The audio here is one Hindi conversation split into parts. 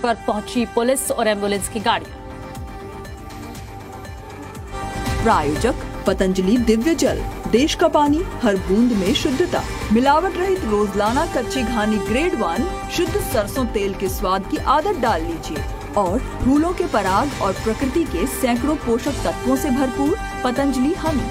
पर पहुंची पुलिस और एम्बुलेंस की गाड़ियां। प्रायोजक पतंजलि दिव्य जल, देश का पानी हर बूंद में शुद्धता, मिलावट रहित रोजलाना कच्ची घानी ग्रेड 1 शुद्ध सरसों तेल के स्वाद की आदत डाल लीजिए और फूलों के पराग और प्रकृति के सैकड़ों पोषक तत्वों से भरपूर पतंजलि हनी।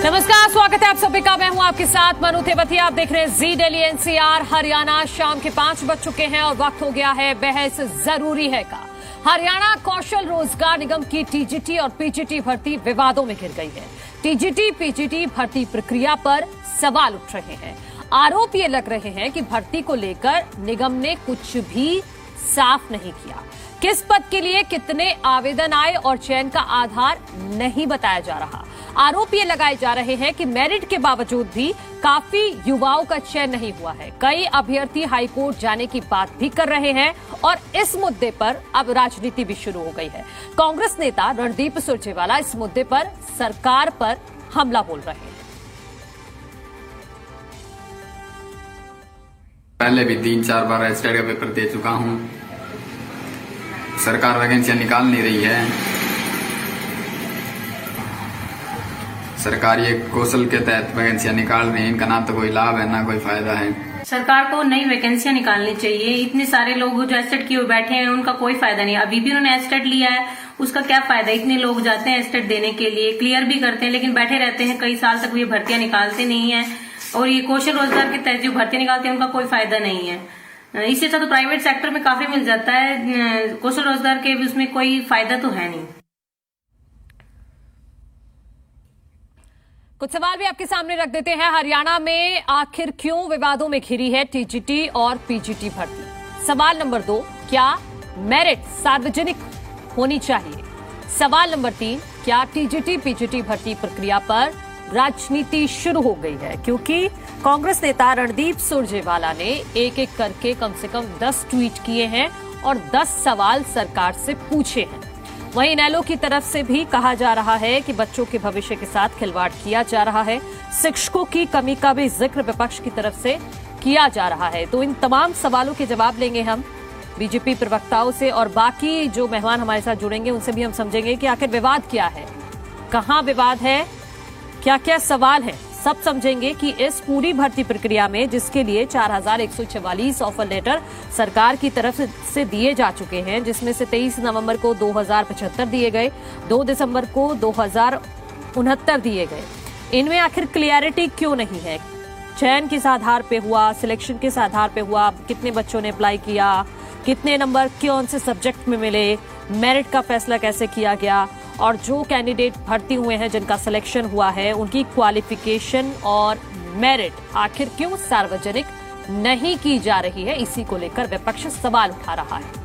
नमस्कार, स्वागत है आप सभी का। मैं हूं आपके साथ मनु तेवतिया। आप देख रहे हैं जी डेली एनसीआर। हरियाणा शाम के 5 बज चुके हैं और वक्त हो गया है बहस जरूरी है का। हरियाणा कौशल रोजगार निगम की टीजीटी और पीजीटी भर्ती विवादों में घिर गई है। टीजीटी पीजीटी भर्ती प्रक्रिया पर सवाल उठ रहे हैं। आरोप ये लग रहे हैं कि भर्ती को लेकर निगम ने कुछ भी साफ नहीं किया। किस पद के लिए कितने आवेदन आए और चयन का आधार नहीं बताया जा रहा। आरोप ये लगाए जा रहे हैं कि मेरिट के बावजूद भी काफी युवाओं का चयन नहीं हुआ है। कई अभ्यर्थी हाईकोर्ट जाने की बात भी कर रहे हैं और इस मुद्दे पर अब राजनीति भी शुरू हो गई है। कांग्रेस नेता रणदीप सुरजेवाला इस मुद्दे पर सरकार पर हमला बोल रहे हैं। पहले भी 3-4 बार स्टेट का पेपर दे चुका हूं। सरकार वैकेंसियां निकाल नहीं रही है। सरकार ये कौशल के तहत वैकेंसियां निकाल रही है, इनका ना तो कोई लाभ है ना कोई फायदा है। सरकार को नई वैकेंसियां निकालनी चाहिए। इतने सारे लोग जो एस्टेट किए बैठे हैं उनका कोई फायदा नहीं। अभी भी उन्होंने एस्टेट लिया है, उसका क्या फायदा। इतने लोग जाते हैं एस्टेट देने के लिए, क्लियर भी करते हैं, लेकिन बैठे रहते हैं कई साल तक। ये भर्तियां निकालते नहीं है और ये कौशल रोजगार के तहत जो भर्तियां निकालते हैं उनका कोई फायदा नहीं है। इससे अच्छा तो प्राइवेट सेक्टर में काफी मिल जाता है। कौशल रोजगार के उसमें कोई फायदा तो है नहीं। कुछ सवाल भी आपके सामने रख देते हैं। हरियाणा में आखिर क्यों विवादों में घिरी है टीजीटी और पीजीटी भर्ती। सवाल नंबर 2, क्या मेरिट सार्वजनिक होनी चाहिए। सवाल नंबर 3, क्या टीजीटी पीजीटी भर्ती प्रक्रिया पर राजनीति शुरू हो गई है। क्योंकि कांग्रेस नेता रणदीप सुरजेवाला ने एक एक करके कम से कम 10 ट्वीट किए हैं और 10 सवाल सरकार से पूछे हैं। वहीं इनेलो की तरफ से भी कहा जा रहा है कि बच्चों के भविष्य के साथ खिलवाड़ किया जा रहा है। शिक्षकों की कमी का भी जिक्र विपक्ष की तरफ से किया जा रहा है। तो इन तमाम सवालों के जवाब लेंगे हम बीजेपी प्रवक्ताओं से और बाकी जो मेहमान हमारे साथ जुड़ेंगे उनसे भी हम समझेंगे कि आखिर विवाद क्या है, कहां विवाद है, क्या क्या सवाल है। सब समझेंगे कि इस पूरी भर्ती प्रक्रिया में जिसके लिए 4144 ऑफर लेटर सरकार की तरफ से दिए जा चुके हैं, जिसमें से 23 नवंबर को 2075 दिए गए, 2 दिसंबर को 2069 दिए गए। इनमें आखिर क्लियरिटी क्यों नहीं है। चयन किस आधार पे हुआ, सिलेक्शन किस आधार पे हुआ, कितने बच्चों ने अप्लाई किया, कितने नंबर कौन से सब्जेक्ट में मिले, मेरिट का फैसला कैसे किया गया और जो कैंडिडेट भर्ती हुए हैं जिनका सिलेक्शन हुआ है उनकी क्वालिफिकेशन और मेरिट आखिर क्यों सार्वजनिक नहीं की जा रही है। इसी को लेकर विपक्ष सवाल उठा रहा है।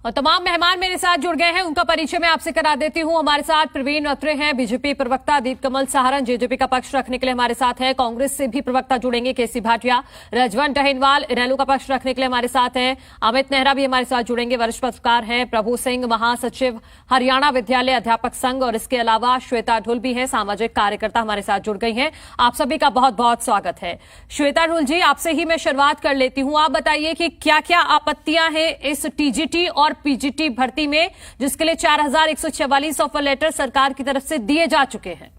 और तमाम मेहमान मेरे साथ जुड़ गए हैं, उनका परिचय मैं आपसे करा देती हूं। हमारे साथ प्रवीण अत्रे हैं, बीजेपी प्रवक्ता। दीप कमल सहारन जेजेपी का पक्ष रखने के लिए हमारे साथ है। कांग्रेस से भी प्रवक्ता जुड़ेंगे, केसी भाटिया। रजवंत टहेनवाल इनेलो का पक्ष रखने के लिए हमारे साथ हैं। अमित नेहरा भी हमारे साथ जुड़ेंगे, वरिष्ठ पत्रकार हैं। प्रभु सिंह महासचिव हरियाणा विद्यालय अध्यापक संघ और इसके अलावा श्वेता ढुल भी हैं, सामाजिक कार्यकर्ता हमारे साथ जुड़ गई हैं। आप सभी का बहुत बहुत स्वागत है। श्वेता ढुल जी, आपसे ही मैं शुरुआत कर लेती हूं। आप बताइए कि क्या क्या आपत्तियां हैं इस टीजीटी और पीजीटी भर्ती में, जिसके लिए 4144 ऑफर लेटर सरकार की तरफ से दिए जा चुके हैं।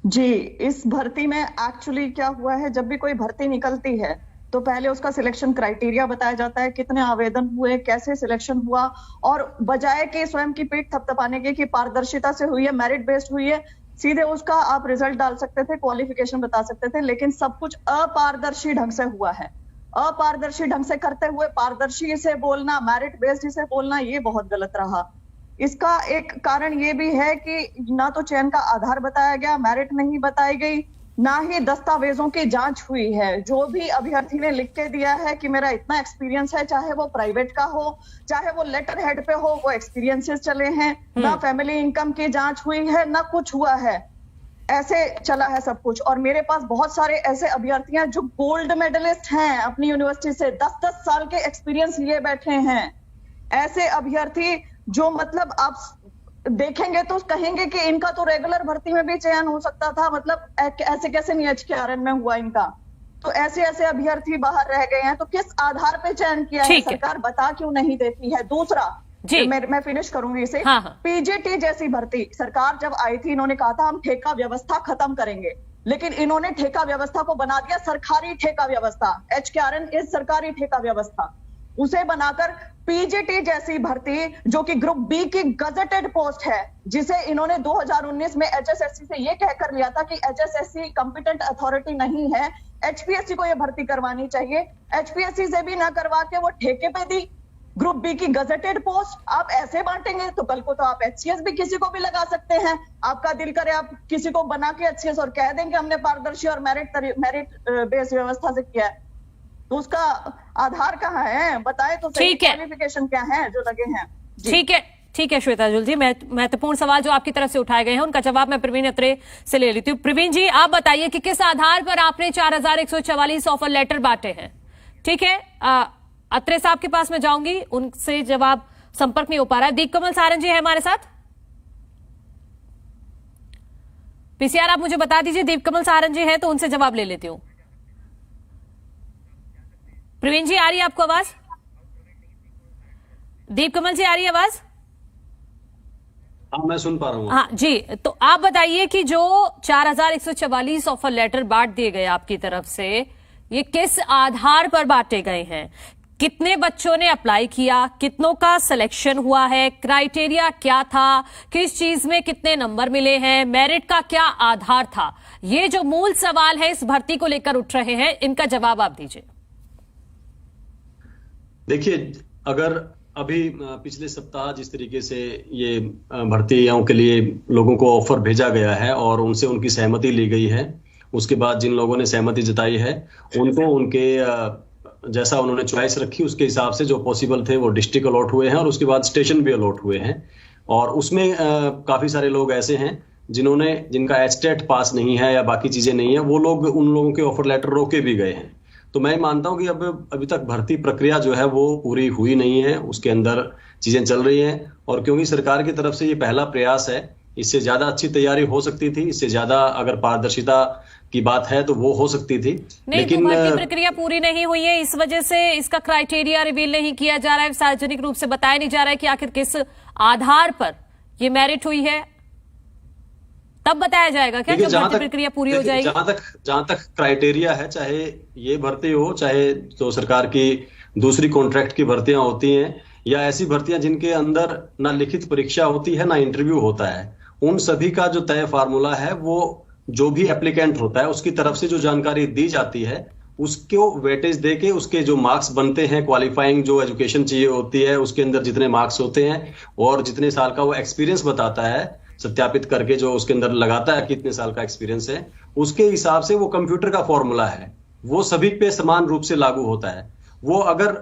जी, इस भर्ती में एक्चुअली क्या हुआ है, जब भी कोई भर्ती निकलती है तो तो पहले उसका सिलेक्शन क्राइटेरिया बताया जाता है, कितने आवेदन हुए, कैसे सिलेक्शन हुआ, और बजाय के स्वयं की पीठ थपथपाने के कि पारदर्शिता से हुई है, मेरिट बेस्ड हुई है, सीधे उसका आप रिजल्ट डाल सकते थे, क्वालिफिकेशन बता सकते थे, लेकिन सब कुछ अपारदर्शी ढंग से हुआ है। अपारदर्शी ढंग से करते हुए पारदर्शी से बोलना, मेरिट बेस्ड से बोलना, ये बहुत गलत रहा। इसका एक कारण ये भी है कि ना तो चयन का आधार बताया गया, मेरिट नहीं बताई गई, ना ही दस्तावेजों की जांच हुई है। जो भी अभ्यर्थी ने लिख के दिया है कि मेरा इतना एक्सपीरियंस है, चाहे वो प्राइवेट का हो, चाहे वो लेटर हेड पे हो, वो एक्सपीरियंसेस चले हैं, ना फैमिली इनकम की जांच हुई है, ना कुछ हुआ है, ऐसे चला है सब कुछ। और मेरे पास बहुत सारे ऐसे अभ्यर्थी हैं जो गोल्ड मेडलिस्ट हैं अपनी यूनिवर्सिटी से, 10-10 साल के एक्सपीरियंस लिए बैठे हैं। ऐसे अभ्यर्थी जो मतलब आप देखेंगे तो कहेंगे कि इनका तो रेगुलर भर्ती में भी चयन हो सकता था, मतलब ऐसे कैसे नहीं HKRN में हुआ इनका। तो ऐसे ऐसे अभ्यर्थी बाहर रह गए हैं, तो किस आधार पे चयन किया है सरकार बता क्यों नहीं देती है। दूसरा, मैं फिनिश करूंगी इसे। PGT जैसी भर्ती सरकार जब आई थी, इन्होंने कहा था हम ठेका व्यवस्था खत्म करेंगे, लेकिन इन्होंने ठेका व्यवस्था को बना दिया सरकारी ठेका व्यवस्था। HKRN इज सरकारी ठेका व्यवस्था, उसे बनाकर PGT जैसी भर्ती जो कि ग्रुप बी की गजेटेड पोस्ट है, जिसे इन्होंने 2019 में HSSC से ये कहकर लिया था कि HSSC कॉम्पिटेंट अथॉरिटी नहीं है, HPSC को ये भर्ती करवानी चाहिए। HPSC से भी ना करवा के वो ठेके पे दी ग्रुप बी की गजेटेड पोस्ट। आप ऐसे बांटेंगे तो कल को तो आप HCS भी किसी को भी लगा सकते हैं। आपका दिल करे आप किसी को बना के HCS और कह देंगे हमने पारदर्शी और मेरिट बेस्ड व्यवस्था से किया है, तो उसका आधार कहाँ है, बताए तो सही, क्वालिफिकेशन क्या है जो लगे हैं। ठीक है श्वेता जुल जी, महत्वपूर्ण सवाल जो आपकी तरफ से उठाए गए हैं उनका जवाब मैं प्रवीण अत्रे से ले लेती हूँ। प्रवीण जी, आप बताइए कि किस आधार पर आपने 4144 ऑफर लेटर बांटे हैं। ठीक है, अत्रे साहब के पास मैं जाऊंगी, उनसे जवाब संपर्क नहीं हो पा रहा है। दीपकमल सारंग जी है हमारे साथ, पीसीआर आप मुझे बता दीजिए दीपकमल सारंग जी है तो उनसे जवाब ले लेती हूँ। प्रवीण जी आ रही है आपको आवाज? दीपकमल जी आ रही है आवाज? हाँ, मैं सुन पा रहा हूँ। हाँ जी, तो आप बताइए कि जो 4144 ऑफर लेटर बांट दिए गए आपकी तरफ से, ये किस आधार पर बांटे गए हैं? कितने बच्चों ने अप्लाई किया, कितनों का सिलेक्शन हुआ है, क्राइटेरिया क्या था, किस चीज में कितने नंबर मिले हैं, मेरिट का क्या आधार था? ये जो मूल सवाल है इस भर्ती को लेकर उठ रहे हैं, इनका जवाब आप दीजिए। देखिए, अगर अभी पिछले सप्ताह जिस तरीके से ये भर्तियों के लिए लोगों को ऑफर भेजा गया है और उनसे उनकी सहमति ली गई है, उसके बाद जिन लोगों ने सहमति जताई है उनको उनके जैसा उन्होंने चॉइस रखी उसके हिसाब से जो पॉसिबल थे वो डिस्ट्रिक्ट अलॉट हुए हैं और उसके बाद स्टेशन भी अलॉट हुए हैं। और उसमें काफी सारे लोग ऐसे हैं जिनका HTET पास नहीं है या बाकी चीजें नहीं है, वो लोग उन लोगों के ऑफर लेटर रोके भी गए हैं। तो मैं मानता हूं कि अभी तक भर्ती प्रक्रिया जो है वो पूरी हुई नहीं है, उसके अंदर चीजें चल रही हैं। और क्योंकि सरकार की तरफ से ये पहला प्रयास है, इससे ज्यादा अच्छी तैयारी हो सकती थी, इससे ज्यादा अगर पारदर्शिता की बात है तो वो हो सकती थी, लेकिन तो भर्ती प्रक्रिया पूरी नहीं हुई है, इस वजह से इसका क्राइटेरिया रिवील नहीं किया जा रहा है, सार्वजनिक रूप से बताया नहीं जा रहा है कि आखिर किस आधार पर ये मेरिट हुई है। तब बताया जाएगा क्या जब भर्ती प्रक्रिया पूरी हो जाएगी? जहां तक क्राइटेरिया है, चाहे ये भर्ती हो, चाहे तो सरकार की दूसरी कॉन्ट्रैक्ट की भर्तियां होती हैं या ऐसी भर्तियां जिनके अंदर ना लिखित परीक्षा होती है ना इंटरव्यू होता है, उन सभी का जो तय फार्मूला है वो जो भी एप्लीकेंट होता है उसकी तरफ से जो जानकारी दी जाती है उसको वेटेज देके उसके जो मार्क्स बनते हैं, क्वालिफाइंग जो एजुकेशन चाहिए होती है उसके अंदर जितने मार्क्स होते हैं और जितने साल का वो एक्सपीरियंस बताता है, सत्यापित करके जो उसके अंदर लगाता है कितने साल का एक्सपीरियंस है, उसके हिसाब से वो कंप्यूटर का फॉर्मूला है, वो सभी पे समान रूप से लागू होता है। वो अगर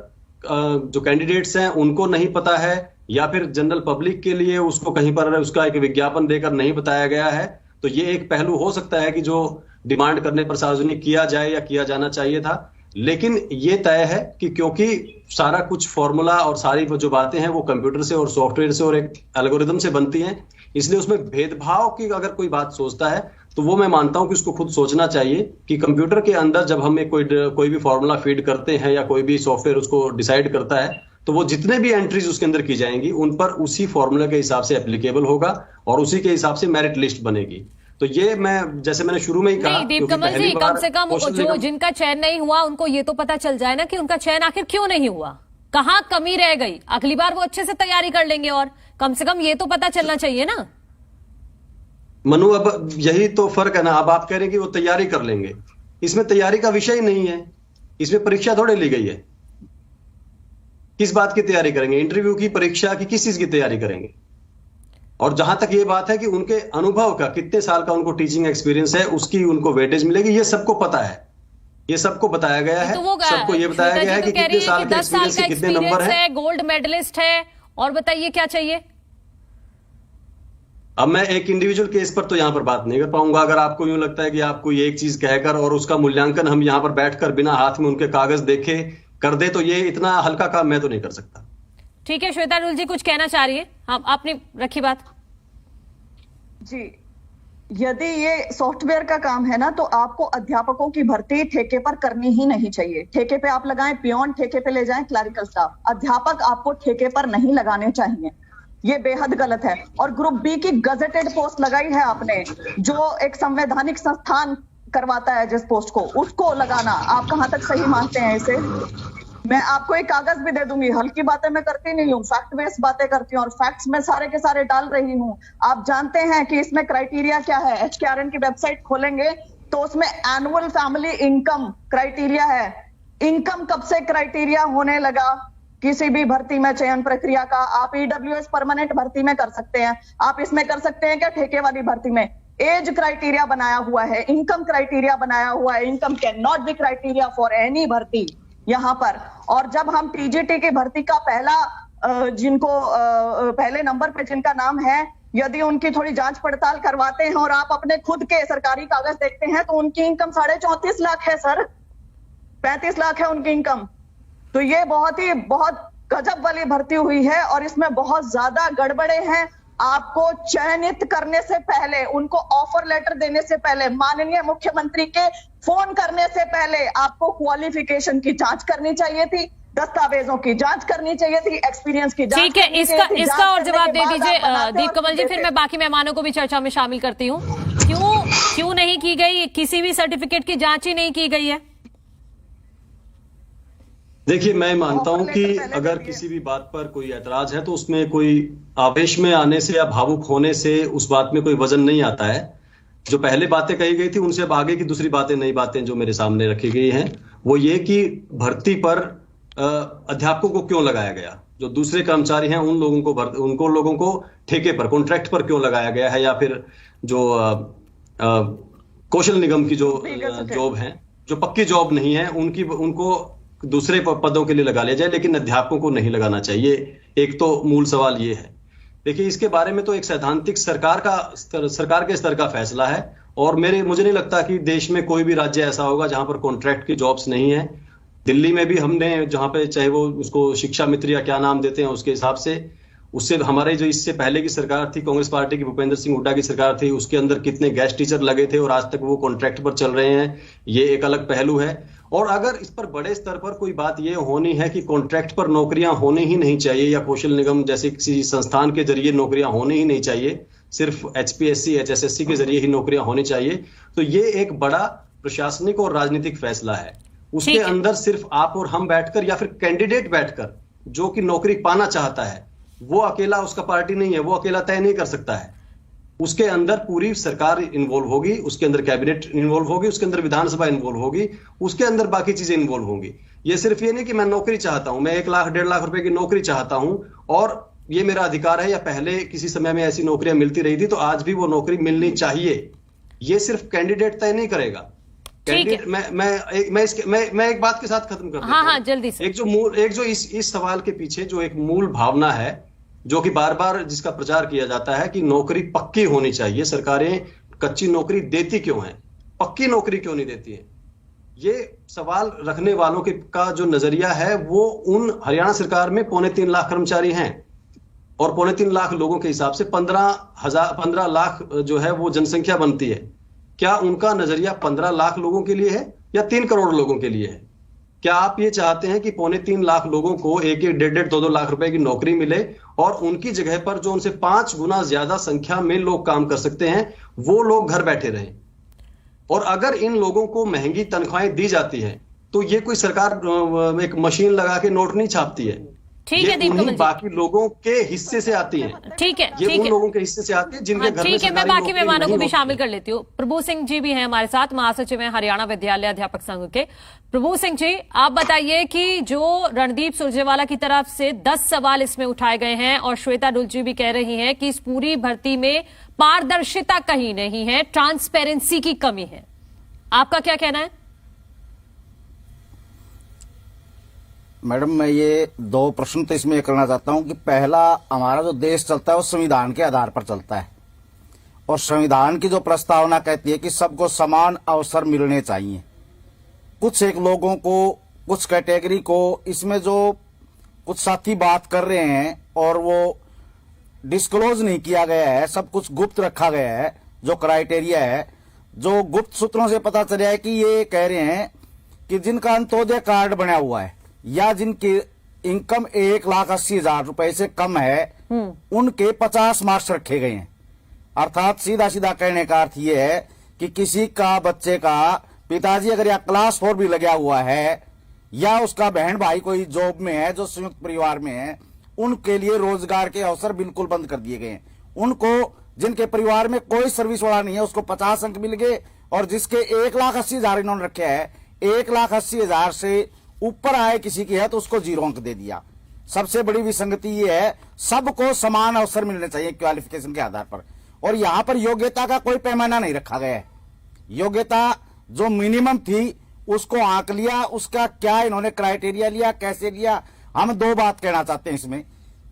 जो कैंडिडेट्स हैं उनको नहीं पता है या फिर जनरल पब्लिक के लिए उसको कहीं पर उसका एक विज्ञापन देकर नहीं बताया गया है, तो ये एक पहलू हो सकता है कि जो डिमांड करने पर सार्वजनिक किया जाए या किया जाना चाहिए था। लेकिन ये तय है कि क्योंकि सारा कुछ फॉर्मूला और सारी जो बातें हैं वो कंप्यूटर से और सॉफ्टवेयर से और एक एल्गोरिदम से बनती हैं, इसलिए उसमें भेदभाव की अगर कोई बात सोचता है तो वो मैं मानता हूं कि उसको खुद सोचना चाहिए कि कंप्यूटर के अंदर जब हमें कोई भी फॉर्मूला फीड करते हैं या कोई भी सॉफ्टवेयर उसको डिसाइड करता है तो वो जितने भी एंट्रीज उसके अंदर की जाएंगी उन पर उसी फॉर्मूला के हिसाब से एप्लीकेबल होगा और उसी के हिसाब से मेरिट लिस्ट बनेगी। तो ये जैसे मैंने शुरू में ही कहा, नहीं दीपकमल जी, कम से कम जो जिनका चयन नहीं हुआ उनको ये तो पता चल जाए ना कि उनका चयन आखिर क्यों नहीं हुआ, कहाँ कमी रह गई। अगली बार वो अच्छे से तैयारी कर लेंगे और कम से कम ये तो पता चलना चाहिए ना। मनु, अब यही तो फर्क है ना। अब आप कह रहे हैं कि वो तैयारी कर लेंगे, इसमें तैयारी का विषय ही नहीं है, इसमें परीक्षा थोड़े ली गई है। किस बात की तैयारी करेंगे? इंटरव्यू की, परीक्षा की, किस चीज की तैयारी करेंगे? और जहां तक ये बात है कि उनके अनुभव का, कितने साल का उनको टीचिंग एक्सपीरियंस है, उसकी उनको वेटेज मिलेगी, ये सबको पता है, ये सबको बताया गया है। सबको ये बताया गया है कि कितने साल के एक्सपीरियंस के कितने नंबर है, गोल्ड मेडलिस्ट है, और बताइए क्या चाहिए। अब मैं एक इंडिविजुअल केस पर तो यहां पर बात नहीं कर पाऊंगा। अगर आपको यूं लगता है कि आपको ये एक चीज कहकर और उसका मूल्यांकन हम यहां पर बैठकर बिना हाथ में उनके कागज देखे कर दे, तो ये इतना हल्का काम मैं तो नहीं कर सकता। ठीक है, श्वेता रुल जी कुछ कहना चाह रही है, हाँ आपने रखी बात। जी, यदि ये सॉफ्टवेयर का काम है ना, तो आपको अध्यापकों की भर्ती ठेके पर करनी ही नहीं चाहिए। ठेके पे आप लगाएं, पियोन ठेके पे ले जाएं, क्लरिकल स्टाफ, अध्यापक आपको ठेके पर नहीं लगाने चाहिए। ये बेहद गलत है। और ग्रुप बी की गजेटेड पोस्ट लगाई है आपने, जो एक संवैधानिक संस्थान करवाता है जिस पोस्ट को, उसको लगाना आप कहां तक सही मानते हैं इसे? मैं आपको एक कागज भी दे दूंगी, हल्की बातें मैं करती नहीं हूँ, फैक्ट बेस्ड बातें करती हूँ, और फैक्ट्स मैं सारे के सारे डाल रही हूँ। आप जानते हैं कि इसमें क्राइटेरिया क्या है? HKRN की वेबसाइट खोलेंगे तो उसमें एनुअल फैमिली इनकम क्राइटेरिया है। इनकम कब से क्राइटेरिया होने लगा किसी भी भर्ती में, चयन प्रक्रिया का? आप EWS परमानेंट भर्ती में कर सकते हैं, आप इसमें कर सकते हैं क्या? ठेके वाली भर्ती में एज क्राइटेरिया बनाया हुआ है, इनकम क्राइटेरिया बनाया हुआ है। Income can not be criteria for any भर्ती यहाँ पर। और जब हम TGT की भर्ती का जिनको पहले नंबर पे जिनका नाम है, यदि उनकी थोड़ी जांच पड़ताल करवाते हैं और आप अपने खुद के सरकारी कागज देखते हैं, तो उनकी इनकम 34.5 लाख है सर, 35 लाख है उनकी इनकम। तो ये बहुत गजब वाली भर्ती हुई है और इसमें बहुत ज्यादा गड़बड़े हैं। आपको चयनित करने से पहले, उनको ऑफर लेटर देने से पहले, माननीय मुख्यमंत्री के फोन करने से पहले आपको क्वालिफिकेशन की जांच करनी चाहिए थी, दस्तावेजों की जांच करनी चाहिए थी, एक्सपीरियंस की जांच। ठीक है, इसका और जवाब दे दीजिए दीपकमल जी, फिर मैं बाकी मेहमानों को भी चर्चा में शामिल करती हूँ। क्यों नहीं की गई? किसी भी सर्टिफिकेट की जांच ही नहीं की गई है। देखिए, मैं मानता हूं कि अगर किसी भी बात पर कोई ऐतराज है तो उसमें कोई आवेश में आने से या भावुक होने से उस बात में कोई वजन नहीं आता है। जो पहले बातें कही गई थी उनसे अब आगे की दूसरी बातें, नई बातें जो मेरे सामने रखी गई हैं, वो ये कि भर्ती पर अध्यापकों को क्यों लगाया गया, जो दूसरे कर्मचारी हैं उन लोगों को ठेके पर, कॉन्ट्रैक्ट पर क्यों लगाया गया है, या फिर जो कौशल निगम की जो जॉब है, जो पक्की जॉब नहीं है, उनको दूसरे पदों के लिए लगा लिया जाए, लेकिन अध्यापकों को नहीं लगाना चाहिए। एक तो मूल सवाल ये है। देखिए, इसके बारे में तो एक सैद्धांतिक सरकार के स्तर का फैसला है, और मुझे नहीं लगता कि देश में कोई भी राज्य ऐसा होगा जहां पर कॉन्ट्रैक्ट की जॉब्स नहीं है। दिल्ली में भी हमने, जहां पे चाहे वो उसको शिक्षा मित्र या क्या नाम देते हैं उसके हिसाब से, उससे हमारे जो इससे पहले की सरकार थी, कांग्रेस पार्टी की, भूपेंद्र सिंह हुड्डा की सरकार थी, उसके अंदर कितने गेस्ट टीचर लगे थे और आज तक वो कॉन्ट्रैक्ट पर चल रहे हैं, ये एक अलग पहलू है। और अगर इस पर बड़े स्तर पर कोई बात ये होनी है कि कॉन्ट्रैक्ट पर नौकरियां होनी ही नहीं चाहिए, या कौशल निगम जैसे किसी संस्थान के जरिए नौकरियां होनी ही नहीं चाहिए, सिर्फ HPSC HSSC के जरिए ही नौकरियां होनी चाहिए, तो ये एक बड़ा प्रशासनिक और राजनीतिक फैसला है। उसके अंदर सिर्फ आप और हम बैठकर, या फिर कैंडिडेट बैठकर जो कि नौकरी पाना चाहता है, वो अकेला, उसका पार्टी नहीं है, वो अकेला तय नहीं कर सकता है। उसके अंदर पूरी सरकार इन्वॉल्व होगी, उसके अंदर कैबिनेट इन्वॉल्व होगी, उसके अंदर विधानसभा इन्वॉल्व होगी, उसके अंदर बाकी चीजें इन्वॉल्व होंगी। ये सिर्फ ये नहीं कि मैं नौकरी चाहता हूं, मैं 1 लाख 1.5 लाख रुपए की नौकरी चाहता हूं और ये मेरा अधिकार है, या पहले किसी समय में ऐसी नौकरियां मिलती रही थी तो आज भी वो नौकरी मिलनी चाहिए। ये सिर्फ कैंडिडेट तय नहीं करेगा। मैं एक बात के साथ खत्म कर देता हूं। जल्दी से। एक जो इस सवाल के पीछे जो एक मूल भावना है, जो कि बार बार जिसका प्रचार किया जाता है कि नौकरी पक्की होनी चाहिए, सरकारें कच्ची नौकरी देती क्यों हैं, पक्की नौकरी क्यों नहीं देती है, ये सवाल रखने वालों का जो नजरिया है वो उन हरियाणा सरकार में 3.25 लाख कर्मचारी हैं और 3.25 लाख लोगों के हिसाब से 15 लाख जो है वो जनसंख्या बनती है। क्या उनका नजरिया 15 लाख लोगों के लिए है या 3 करोड़ लोगों के लिए है? क्या आप ये चाहते हैं कि 2.25 लाख लोगों को 1-1, 1.5-2 लाख रुपए की नौकरी मिले और उनकी जगह पर जो उनसे 5 गुना ज्यादा संख्या में लोग काम कर सकते हैं वो लोग घर बैठे रहें? और अगर इन लोगों को महंगी तनख्वाहें दी जाती है तो ये कोई सरकार एक मशीन लगा के नोट नहीं छापती है। ठीक है उन्हीं बाकी लोगों के हिस्से से आती है। ठीक है, ये ठीक उन है, लोगों के हिस्से से आती है जिनके घर में ठीक है। मैं सरकारी बाकी नौकरी मेहमानों को नहीं भी होती शामिल है। कर लेती हूँ। प्रभु सिंह जी भी हैं हमारे साथ, महासचिव हैं हरियाणा विद्यालय अध्यापक संघ के। प्रभु सिंह जी, आप बताइए कि जो रणदीप सुरजेवाला की तरफ से 10 सवाल इसमें उठाए गए हैं और श्वेता डुलची भी कह रही हैं कि इस पूरी भर्ती में पारदर्शिता कहीं नहीं है, ट्रांसपेरेंसी की कमी है। आपका क्या कहना है? मैडम, मैं ये 2 प्रश्न तो इसमें करना चाहता हूं कि पहला, हमारा जो देश चलता है वो संविधान के आधार पर चलता है और संविधान की जो प्रस्तावना कहती है कि सबको समान अवसर मिलने चाहिए। कुछ एक लोगों को, कुछ कैटेगरी को, इसमें जो कुछ साथी बात कर रहे हैं और वो डिस्क्लोज नहीं किया गया है, सब कुछ गुप्त रखा गया है। जो क्राइटेरिया है, जो गुप्त सूत्रों से पता चला है कि ये कह रहे हैं कि जिनका अंत्योदय कार्ड बना हुआ है या जिनकी इनकम 1,80,000 रुपए से कम है उनके 50 मार्क्स रखे गए हैं। अर्थात सीधा सीधा कहने का अर्थ ये है कि किसी का बच्चे का पिताजी अगर या क्लास 4 भी लगा हुआ है या उसका बहन भाई कोई जॉब में है जो संयुक्त परिवार में है, उनके लिए रोजगार के अवसर बिल्कुल बंद कर दिए गए हैं। उनको, जिनके परिवार में कोई सर्विस वाला नहीं है, उसको 50 अंक मिल गए और जिसके 1,80,000 इन्होंने रखे है, 1,80,000 से ऊपर आए किसी की है तो उसको 0 अंक दे दिया। सबसे बड़ी विसंगति ये है, सबको समान अवसर मिलने चाहिए क्वालिफिकेशन के आधार पर। और यहां पर योग्यता का कोई पैमाना नहीं रखा गया है। योग्यता जो मिनिमम थी उसको आंक लिया, उसका क्या इन्होंने क्राइटेरिया लिया, कैसे लिया। हम 2 बात कहना चाहते हैं इसमें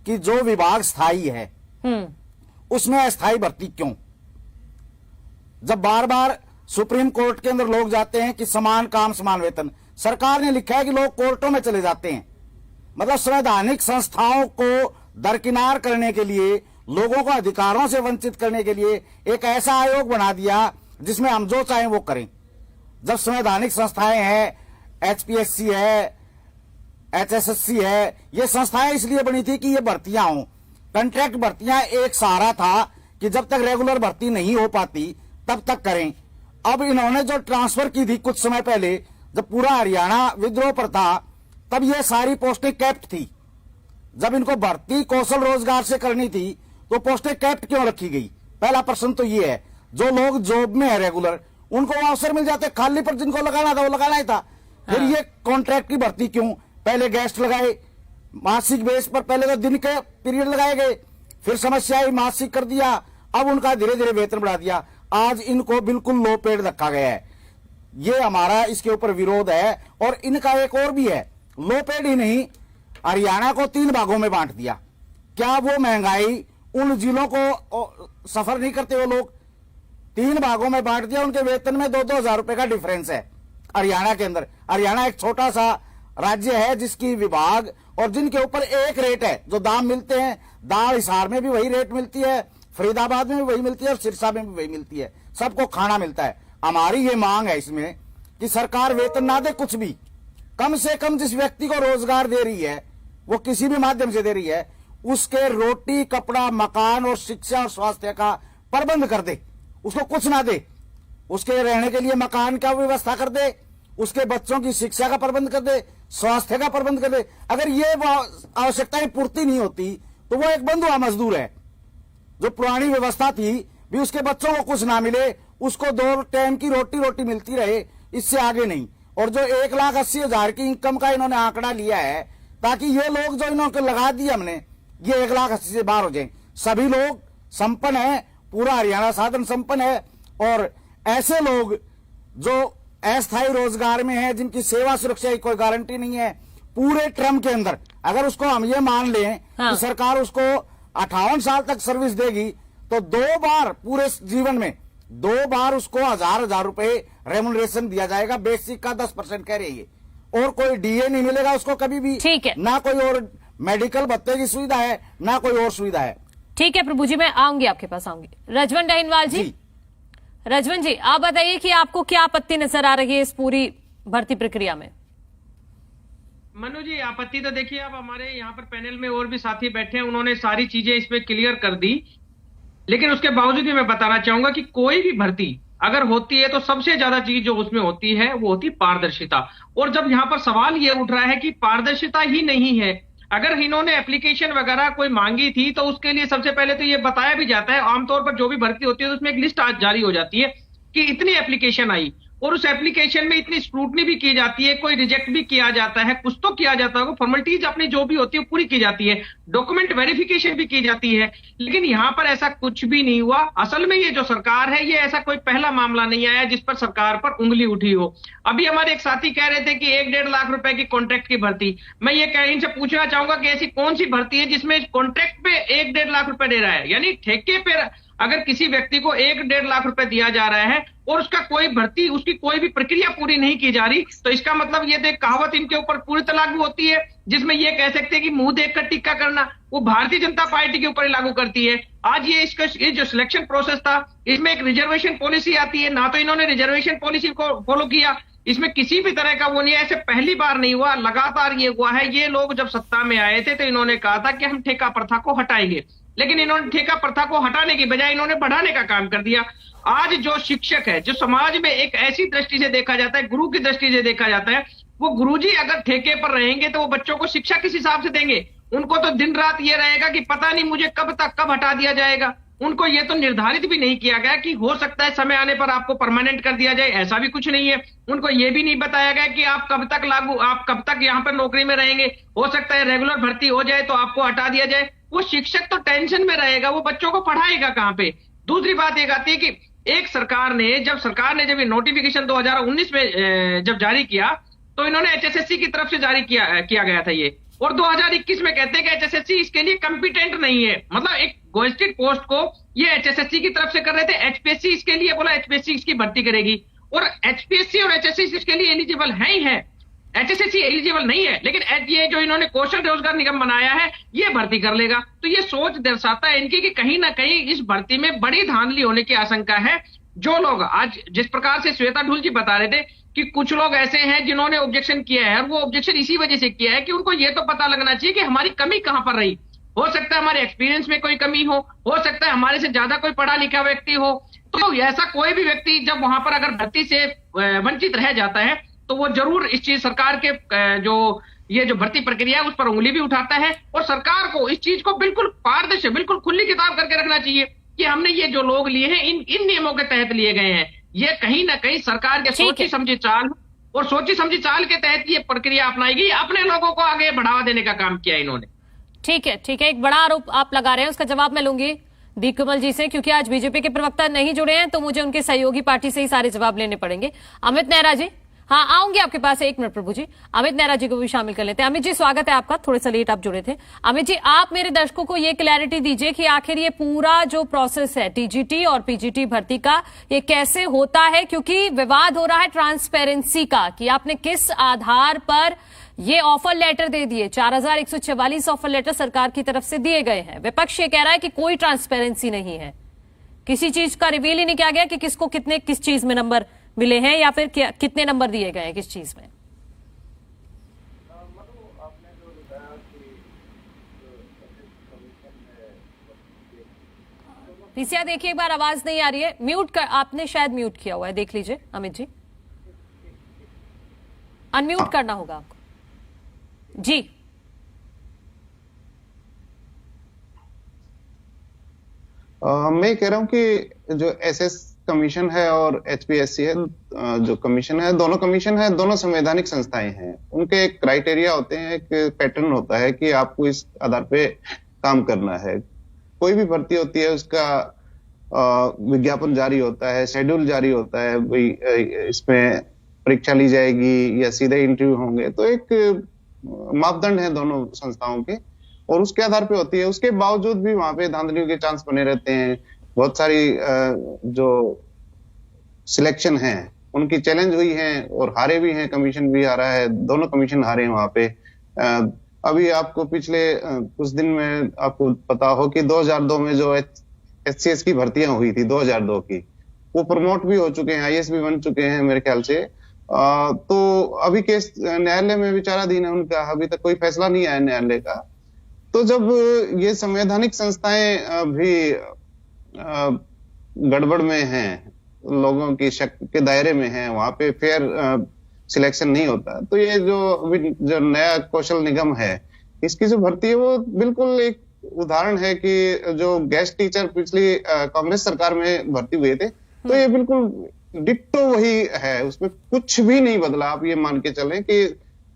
कि जो विभाग स्थायी है उसमें अस्थायी भर्ती क्यों? जब बार बार सुप्रीम कोर्ट के अंदर लोग जाते हैं कि समान काम समान वेतन, सरकार ने लिखा है कि लोग कोर्टों में चले जाते हैं। मतलब संवैधानिक संस्थाओं को दरकिनार करने के लिए, लोगों को अधिकारों से वंचित करने के लिए एक ऐसा आयोग बना दिया जिसमें हम जो चाहें वो करें। जब संवैधानिक संस्थाएं हैं, HPSC है, HSSC है, ये संस्थाएं इसलिए बनी थी कि ये भर्तियां हों। कॉन्ट्रैक्ट भर्तियां एक सहारा था कि जब तक रेगुलर भर्ती नहीं हो पाती तब तक करें। अब इन्होंने जो ट्रांसफर की थी कुछ समय पहले, जब पूरा हरियाणा विद्रोह पर था, तब ये सारी पोस्टें कैप्ट थी। जब इनको भर्ती कौशल रोजगार से करनी थी तो पोस्टें कैप्ट क्यों रखी गई? पहला प्रश्न तो ये है। जो लोग जॉब में है रेगुलर, उनको वो अवसर मिल जाते, खाली पर जिनको लगाना था वो लगाना ही था। फिर ये कॉन्ट्रैक्ट की भर्ती क्यों? पहले गेस्ट लगाए मासिक बेस पर, पहले तो दिन के पीरियड लगाए गए, फिर समस्या आई, मासिक कर दिया, अब उनका धीरे धीरे वेतन बढ़ा दिया। आज इनको बिल्कुल लो पेड रखा गया है। ये हमारा इसके ऊपर विरोध है। और इनका एक और भी है, लो पेड ही नहीं, हरियाणा को 3 भागों में बांट दिया। क्या वो महंगाई उन जिलों को सफर नहीं करते? वो लोग 3 भागों में बांट दिया, उनके वेतन में 2-2 हजार रुपए का डिफरेंस है हरियाणा के अंदर। हरियाणा एक छोटा सा राज्य है जिसकी विभाग और जिनके ऊपर एक रेट है। जो दाम मिलते हैं, दाल हिसार में भी वही रेट मिलती है, फरीदाबाद में भी वही मिलती है और सिरसा में भी वही मिलती है। सबको खाना मिलता है। हमारी ये मांग है इसमें कि सरकार वेतन ना दे कुछ भी, कम से कम जिस व्यक्ति को रोजगार दे रही है, वो किसी भी माध्यम से दे रही है, उसके रोटी, कपड़ा, मकान और शिक्षा और स्वास्थ्य का प्रबंध कर दे। उसको कुछ ना दे, उसके रहने के लिए मकान का व्यवस्था कर दे, उसके बच्चों की शिक्षा का प्रबंध कर दे, स्वास्थ्य का प्रबंध कर दे। अगर ये आवश्यकताएं पूर्ति नहीं होती तो वो एक बंधुआ मजदूर है। जो पुरानी व्यवस्था थी भी उसके बच्चों को कुछ ना मिले, उसको 2 टाइम की रोटी मिलती रहे, इससे आगे नहीं। और जो 1,80,000 की इनकम का इन्होंने आंकड़ा लिया है ताकि ये लोग जो इन्होंने लगा दिए हमने, ये 1,80,000 से बाहर हो जाए। सभी लोग संपन्न है, पूरा हरियाणा साधन संपन्न है। और ऐसे लोग जो अस्थायी रोजगार में है, जिनकी सेवा सुरक्षा की कोई गारंटी नहीं है, पूरे टर्म के अंदर अगर उसको हम ये मान लें कि सरकार उसको 58 साल तक सर्विस देगी तो 2 बार पूरे जीवन में 2 बार उसको 1,000 रुपए रेमुनरेशन दिया जाएगा। बेसिक का 10% कह रही है। और कोई डीए नहीं मिलेगा उसको कभी भी। ठीक है। ना कोई और मेडिकल भत्ते की सुविधा है, ना कोई और सुविधा है। ठीक है प्रभु जी, मैं आऊंगी आपके पास, आऊंगी। रजवन डहीनवाल जी, रजवन जी, आप बताइए कि आपको क्या आपत्ति नजर आ रही है इस पूरी भर्ती प्रक्रिया में? मनु जी, आपत्ति तो देखिए, आप हमारे यहाँ पर पैनल में और भी साथी बैठे हैं, उन्होंने सारी चीजें इस पे क्लियर कर दी, लेकिन उसके बावजूद भी मैं बताना चाहूंगा कि कोई भी भर्ती अगर होती है तो सबसे ज्यादा चीज जो उसमें होती है वो होती है पारदर्शिता। और जब यहाँ पर सवाल ये उठ रहा है कि पारदर्शिता ही नहीं है, अगर इन्होंने एप्लीकेशन वगैरह कोई मांगी थी तो उसके लिए सबसे पहले तो ये बताया भी जाता है, आमतौर पर जो भी भर्ती होती है तो उसमें एक लिस्ट जारी हो जाती है कि इतनी एप्लीकेशन आई, और उस एप्लीकेशन में इतनी स्क्रूटनी भी की जाती है, कोई रिजेक्ट भी किया जाता है, कुछ तो किया जाता है, फॉर्मेलिटीज अपनी जो भी होती है पूरी की जाती है, डॉक्यूमेंट वेरिफिकेशन भी की जाती है। लेकिन यहाँ पर ऐसा कुछ भी नहीं हुआ। असल में ये जो सरकार है, ये ऐसा कोई पहला मामला नहीं आया जिस पर सरकार पर उंगली उठी हो। अभी हमारे एक साथी कह रहे थे कि 1-1.5 लाख रुपए की कॉन्ट्रैक्ट की भर्ती, मैं ये इनसे पूछना चाहूंगा कि ऐसी कौन सी भर्ती है जिसमें कॉन्ट्रैक्ट पे 1-1.5 लाख रुपए दे रहा है, यानी ठेके पे अगर किसी व्यक्ति को 1-1.5 लाख रुपए दिया जा रहा है और उसका कोई भर्ती, उसकी कोई भी प्रक्रिया पूरी नहीं की जा रही, तो इसका मतलब ये एक कहावत इनके ऊपर पूरी तरह लागू होती है जिसमें ये कह सकते हैं कि मुंह देखकर टिक्का करना, वो भारतीय जनता पार्टी के ऊपर लागू करती है। आज ये जो सिलेक्शन प्रोसेस था, इसमें एक रिजर्वेशन पॉलिसी आती है, ना तो इन्होंने रिजर्वेशन पॉलिसी को फॉलो किया, इसमें किसी भी तरह का वो नहीं है। ऐसे पहली बार नहीं हुआ, लगातार ये हुआ है। ये लोग जब सत्ता में आए थे तो इन्होंने कहा था कि हम ठेका प्रथा को हटाएंगे, लेकिन इन्होंने ठेका प्रथा को हटाने की बजाय इन्होंने बढ़ाने का काम कर दिया। आज जो शिक्षक है, जो समाज में एक ऐसी दृष्टि से देखा जाता है, गुरु की दृष्टि से देखा जाता है, वो गुरुजी अगर ठेके पर रहेंगे तो वो बच्चों को शिक्षा किस हिसाब से देंगे? उनको तो दिन रात ये रहेगा कि पता नहीं मुझे कब हटा दिया जाएगा। उनको ये तो निर्धारित भी नहीं किया गया कि हो सकता है समय आने पर आपको परमानेंट कर दिया जाए, ऐसा भी कुछ नहीं है। उनको ये भी नहीं बताया गया कि आप कब तक यहाँ पर नौकरी में रहेंगे, हो सकता है रेगुलर भर्ती हो जाए तो आपको हटा दिया जाए। वो शिक्षक तो टेंशन में रहेगा, वो बच्चों को पढ़ाएगा कहाँ पे? दूसरी बात एक आती है कि एक सरकार ने जब ये नोटिफिकेशन 2019 में जब जारी किया तो इन्होंने HSSC की तरफ से जारी किया गया था ये, और 2021 में कहते हैं कि HSSC इसके लिए कॉम्पिटेंट नहीं है। मतलब एक गेजेटेड पोस्ट को ये HSSC की तरफ से कर रहे थे, HPSC इसके लिए बोला HPSC इसकी भर्ती करेगी, और HPSC और HSSC इसके लिए एलिजिबल है ही है, HSSC एलिजिबल नहीं है। लेकिन ये जो इन्होंने कौशल रोजगार निगम बनाया है ये भर्ती कर लेगा। तो ये सोच दर्शाता है इनकी कि कहीं ना कहीं इस भर्ती में बड़ी धांधली होने की आशंका है। जो लोग आज जिस प्रकार से श्वेता ढुल जी बता रहे थे कि कुछ लोग ऐसे हैं जिन्होंने ऑब्जेक्शन किया है, और वो ऑब्जेक्शन इसी वजह से किया है कि उनको ये तो पता लगना चाहिए कि हमारी कमी कहां पर रही। हो सकता है हमारे एक्सपीरियंस में कोई कमी हो सकता है हमारे से ज्यादा कोई पढ़ा लिखा व्यक्ति हो। तो ऐसा कोई भी व्यक्ति जब वहां पर अगर भर्ती से वंचित रह जाता है तो वो जरूर इस चीज सरकार के जो भर्ती प्रक्रिया है उस पर उंगली भी उठाता है, और सरकार को इस चीज को बिल्कुल पारदर्शी, बिल्कुल खुली किताब करके रखना चाहिए कि हमने ये जो लोग लिए हैं इन नियमों के तहत लिए गए हैं। ये कहीं ना कहीं सरकार के सोची समझी चाल के तहत ये प्रक्रिया अपनाई गई, अपने लोगों को आगे बढ़ावा देने का काम किया इन्होंने। ठीक है, एक बड़ा आरोप आप लगा रहे हैं, उसका जवाब मैं लूंगी दीपकमल जी से, क्योंकि आज बीजेपी के प्रवक्ता नहीं जुड़े हैं तो मुझे उनके सहयोगी पार्टी से ही सारे जवाब लेने पड़ेंगे। अमित नेहरा जी, हाँ आऊंगी आपके पास, 1 मिनट प्रभु जी। अमित नेहरा जी को भी शामिल कर लेते हैं। अमित जी स्वागत है आपका, थोड़े सा लेट आप जुड़े थे। अमित जी, आप मेरे दर्शकों को ये क्लैरिटी दीजिए कि आखिर ये पूरा जो प्रोसेस है टीजीटी और पीजीटी भर्ती का, ये कैसे होता है? क्योंकि विवाद हो रहा है ट्रांसपेरेंसी का कि आपने किस आधार पर ये ऑफर लेटर दे दिए। 4144 ऑफर लेटर सरकार की तरफ से दिए गए हैं। विपक्ष ये कह रहा है कि कोई ट्रांसपेरेंसी नहीं है, किसी चीज का रिवील ही नहीं किया गया कि किसको कितने किस चीज में नंबर मिले हैं या फिर कितने नंबर दिए गए हैं किस चीज में। पीसीआर देखिए, एक बार आवाज नहीं आ रही है, म्यूट कर, आपने शायद म्यूट किया हुआ है, देख लीजिए अमित जी, अनम्यूट करना होगा आपको जी। मैं कह रहा हूं कि जो एसएस कमीशन है और एचपीएससी है, जो कमीशन है, दोनों संवैधानिक संस्थाएं हैं। उनके एक क्राइटेरिया होते हैं, एक पैटर्न होता है कि आपको इस आधार पे काम करना है। कोई भी भर्ती होती है उसका विज्ञापन जारी होता है, शेड्यूल जारी होता है, भाई इसमें परीक्षा ली जाएगी या सीधे इंटरव्यू होंगे, तो एक मापदंड है दोनों संस्थाओं के और उसके आधार पे होती है। उसके बावजूद भी वहां पे धांधलियों के चांस बने रहते हैं। बहुत सारी जो सिलेक्शन है उनकी चैलेंज हुई है और हारे भी हैं, कमीशन भी हारा है, दोनों कमीशन हारे हैं वहां पे। अभी आपको पिछले कुछ दिन में आपको पता हो कि 2002 में जो HCS की भर्तियां हुई थी 2002 की, वो प्रमोट भी हो चुके हैं, IAS भी बन चुके हैं मेरे ख्याल से। तो अभी केस न्यायालय में विचाराधीन है उनका, अभी तक कोई फैसला नहीं आया न्यायालय का। तो जब ये संवैधानिक संस्थाएं भी गड़बड़ में हैं, लोगों की शक के दायरे में हैं, वहां पे फेयर सिलेक्शन नहीं होता, तो ये जो नया कौशल निगम है, इसकी जो भर्ती है वो बिल्कुल एक उदाहरण है कि जो गेस्ट टीचर पिछली कांग्रेस सरकार में भर्ती हुए थे, तो ये बिल्कुल डिट्टो वही है, उसमें कुछ भी नहीं बदला। आप ये मान के चलें कि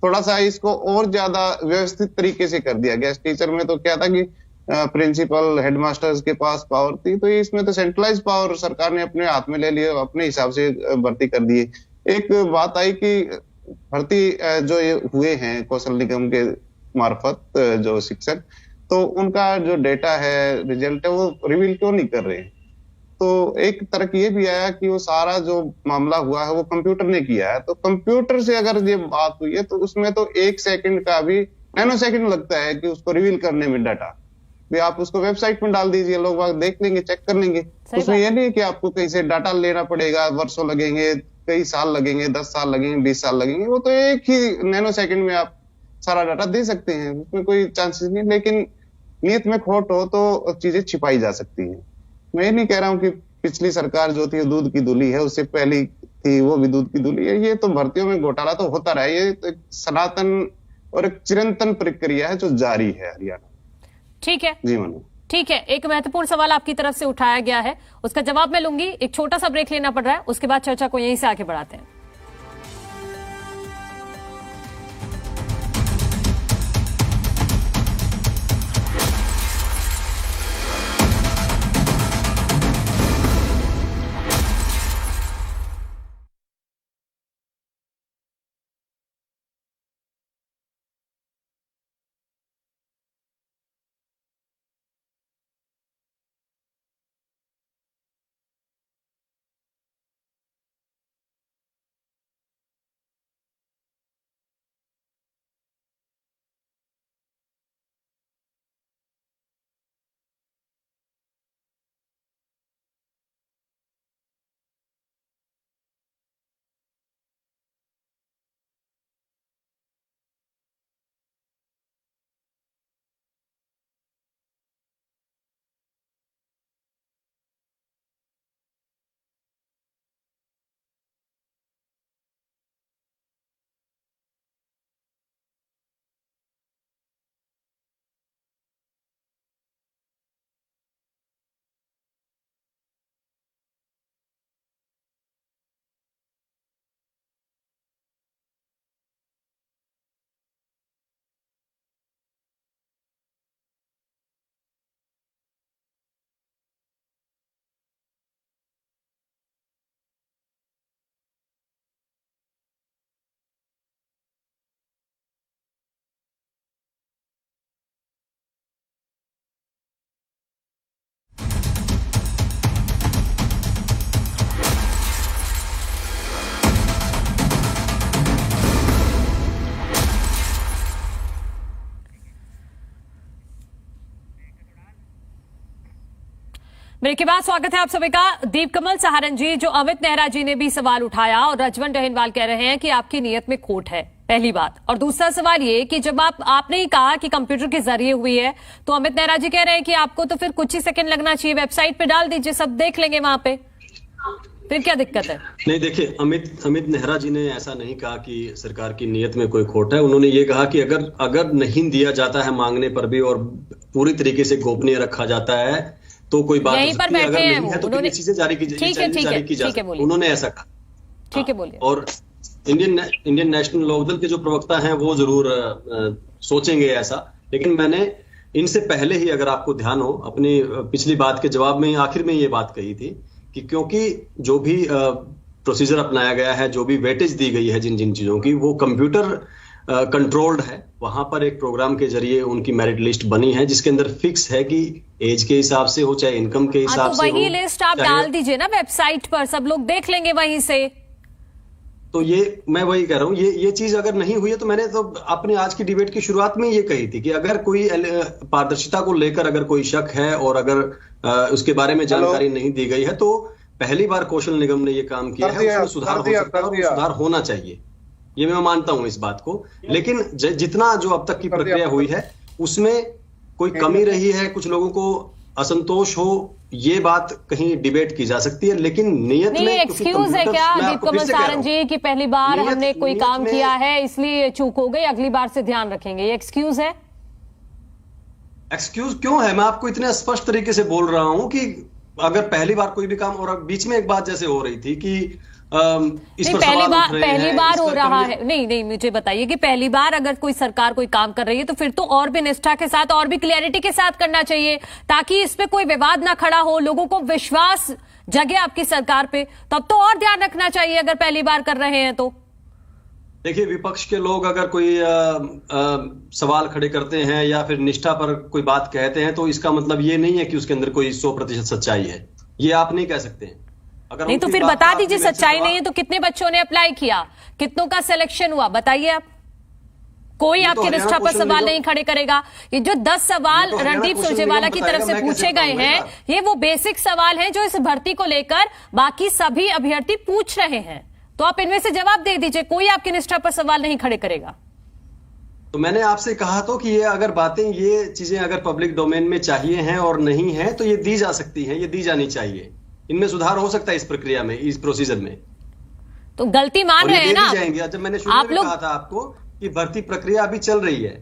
थोड़ा सा इसको और ज्यादा व्यवस्थित तरीके से कर दिया। गेस्ट टीचर में तो क्या था कि प्रिंसिपल हेडमास्टर्स के पास पावर थी, तो इसमें तो सेंट्रलाइज पावर सरकार ने अपने हाथ में ले लिया, अपने हिसाब से भर्ती कर दी। एक बात आई कि भर्ती जो ये हुए हैं कौशल निगम के मार्फत जो शिक्षक, तो उनका जो डेटा है, रिजल्ट है, वो रिवील क्यों नहीं कर रहे हैं। तो एक तरक ये भी आया कि वो सारा जो मामला हुआ है वो कंप्यूटर ने किया है। तो कंप्यूटर से अगर ये बात हुई है तो उसमें तो 1 सेकंड का भी नैनो सेकंड लगता है कि उसको रिवील करने में डाटा भी। आप उसको वेबसाइट में डाल दीजिए, लोग बाग देख लेंगे, चेक कर लेंगे। उसमें ये नहीं कि आपको कहीं से डाटा लेना पड़ेगा, वर्षों लगेंगे, कई साल लगेंगे, 10 साल लगेंगे, 20 साल लगेंगे। वो तो एक ही नैनो सेकंड में आप सारा डाटा दे सकते हैं, उसमें कोई चांसेस नहीं। लेकिन नियत में खोट हो तो चीजें छिपाई जा सकती है। मैं ये नहीं कह रहा हूं कि पिछली सरकार जो थी दूध की दूली है, उससे पहली थी वो भी दूध की दूली है। ये तो भर्तियों में घोटाला तो होता रहा है, ये तो एक सनातन और एक चिरंतन प्रक्रिया है जो जारी है हरियाणा। ठीक है जी मनु, ठीक है। एक महत्वपूर्ण सवाल आपकी तरफ से उठाया गया है, उसका जवाब मैं लूंगी। एक छोटा सा ब्रेक लेना पड़ रहा है, उसके बाद चर्चा को यहीं से आगे बढ़ाते हैं। मेरे के बाद स्वागत है आप सभी का। दीप कमल सहारन जी, जो अमित नेहरा जी ने भी सवाल उठाया और रजवन टहलवाल कह रहे हैं कि आपकी नीयत में खोट है, पहली बात। और दूसरा सवाल ये कि जब आपने ही कहा कि कंप्यूटर के जरिए हुई है, तो अमित नेहरा जी कह रहे हैं कि आपको तो फिर कुछ ही सेकंड लगना चाहिए, वेबसाइट पे डाल दीजिए, सब देख लेंगे वहां पे, फिर क्या दिक्कत है। नहीं देखिए, अमित नेहरा जी ने ऐसा नहीं कहा कि सरकार की नीयत में कोई खोट है। उन्होंने ये कहा कि अगर नहीं दिया जाता है मांगने पर भी और पूरी तरीके से गोपनीय रखा जाता है तो कोई बात यहीं पर बैठे हैं वो, तो उन्होंने चीजें जारी की जा सकती, उन्होंने ऐसा कहा। ठीक है, बोलिए। और इंडियन नेशनल लोकदल के जो प्रवक्ता हैं वो जरूर सोचेंगे ऐसा, लेकिन मैंने इनसे पहले ही, अगर आपको ध्यान हो, अपनी पिछली बात के जवाब में आखिर में ये बात कही थी कि क्योंकि जो भी प्रोसीजर अपनाया गया है, जो भी वेटेज दी गई है जिन चीजों की, वो कंप्यूटर कंट्रोल्ड है। वहां पर एक प्रोग्राम के जरिए उनकी मेरिट लिस्ट बनी है जिसके अंदर फिक्स है कि एज के हिसाब से हो, चाहे इनकम के हिसाब से हो। वही लिस्ट आप डाल दीजिए ना वेबसाइट पर, सब लोग देख लेंगे वहीं से। तो ये मैं वही कह रहा हूँ, ये चीज अगर नहीं हुई है तो मैंने तो अपने आज की डिबेट की शुरुआत में ये कही थी कि अगर कोई पारदर्शिता को लेकर अगर कोई शक है और अगर उसके बारे में जानकारी नहीं दी गई है तो पहली बार कौशल निगम ने ये काम किया है, उसमें सुधार हो सकता है और सुधार होना चाहिए, ये मैं मानता हूं इस बात को। लेकिन जितना जो अब तक की प्रक्रिया हुई है उसमें कोई कमी रही है, कुछ लोगों को असंतोष हो, ये बात कहीं डिबेट की जा सकती है, लेकिन नियत में एक्सक्यूज है क्या दीप कमल सारंग जी कि पहली बार हमने कोई काम किया है इसलिए चूक हो गई, अगली बार से ध्यान रखेंगे, ये एक्सक्यूज है? एक्सक्यूज क्यों है? मैं आपको इतने स्पष्ट तरीके से बोल रहा हूं कि अगर पहली बार कोई भी काम, और बीच में एक बात जैसे हो रही थी कि इस पर पहली बार हो रहा है, नहीं मुझे बताइए कि पहली बार अगर कोई सरकार कोई काम कर रही है तो फिर तो और भी निष्ठा के साथ और भी क्लियरिटी के साथ करना चाहिए ताकि इस पे कोई विवाद ना खड़ा हो, लोगों को विश्वास जगे आपकी सरकार पे, तब तो और ध्यान रखना चाहिए अगर पहली बार कर रहे हैं तो। देखिए, विपक्ष के लोग अगर कोई सवाल खड़े करते हैं या फिर निष्ठा पर कोई बात कहते हैं तो इसका मतलब ये नहीं है कि उसके अंदर कोई 100% सच्चाई है, ये आप नहीं कह सकते हैं। अगर नहीं तो फिर बता दीजिए सच्चाई नहीं है तो कितने बच्चों ने अप्लाई किया, कितनों का सिलेक्शन हुआ, बताइए आप। कोई आपकी निष्ठा पर सवाल नहीं खड़े करेगा। ये जो 10 सवाल रणदीप सुरजेवाला की तरफ से पूछे गए हैं, ये वो बेसिक सवाल हैं जो इस भर्ती को लेकर बाकी सभी अभ्यर्थी पूछ रहे हैं, तो आप इनमें से जवाब दे दीजिए, कोई आपकी निष्ठा पर सवाल नहीं खड़े करेगा। तो मैंने आपसे कहा तो कि ये अगर बातें, ये चीजें अगर पब्लिक डोमेन में चाहिए हैं और नहीं है तो ये दी जा सकती हैं, ये दी जानी चाहिए, इनमें सुधार हो सकता है इस प्रक्रिया में, इस प्रोसीजर में। तो गलती मान रहे हैं ना जब मैंने शुरू में कहा था आपको कि भर्ती प्रक्रिया अभी चल रही है,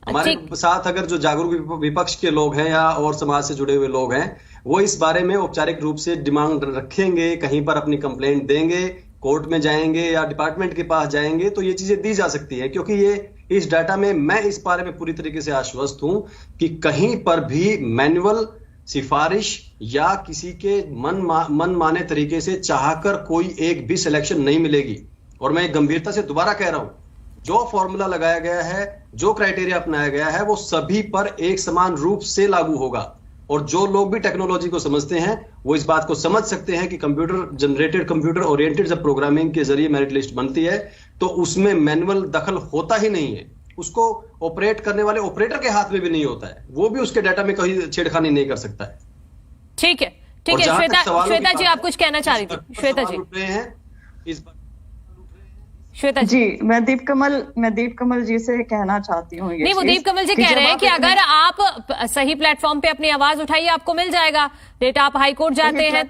हमारे साथ अगर जो जागरूक विपक्ष के लोग हैं या और समाज से जुड़े हुए लोग हैं वो इस बारे में औपचारिक रूप से डिमांड रखेंगे, कहीं पर अपनी कंप्लेंट देंगे, कोर्ट में जाएंगे या डिपार्टमेंट के पास जाएंगे तो ये चीजें दी जा सकती है, क्योंकि ये इस डाटा में मैं इस बारे में पूरी तरीके से आश्वस्त हूं कि कहीं पर भी मैनुअल सिफारिश या किसी के मन माने तरीके से चाहकर कोई एक भी सिलेक्शन नहीं मिलेगी। और मैं गंभीरता से दोबारा कह रहा हूं, जो फॉर्मूला लगाया गया है, जो क्राइटेरिया अपनाया गया है वो सभी पर एक समान रूप से लागू होगा। और जो लोग भी टेक्नोलॉजी को समझते हैं वो इस बात को समझ सकते हैं कि कंप्यूटर जनरेटेड, कंप्यूटर ओरिएंटेड जब प्रोग्रामिंग के जरिए मेरिट लिस्ट बनती है तो उसमें मैनुअल दखल होता ही नहीं है, उसको ऑपरेट करने वाले ऑपरेटर के हाथ में भी नहीं होता है, वो भी उसके डाटा में कहीं छेड़खानी नहीं कर सकता है। ठीक है, ठीक है। श्वेता जी आप कुछ कहना चाह रही थी? श्वेता जी, श्वेता जी, मैं दीप कमल जी से कहना चाहती हूँ। नहीं, वो दीप कमल जी कह रहे हैं कि अगर आप सही प्लेटफॉर्म पे अपनी आवाज उठाइए आपको मिल जाएगा डेटा। आप हाई कोर्ट जाते हैं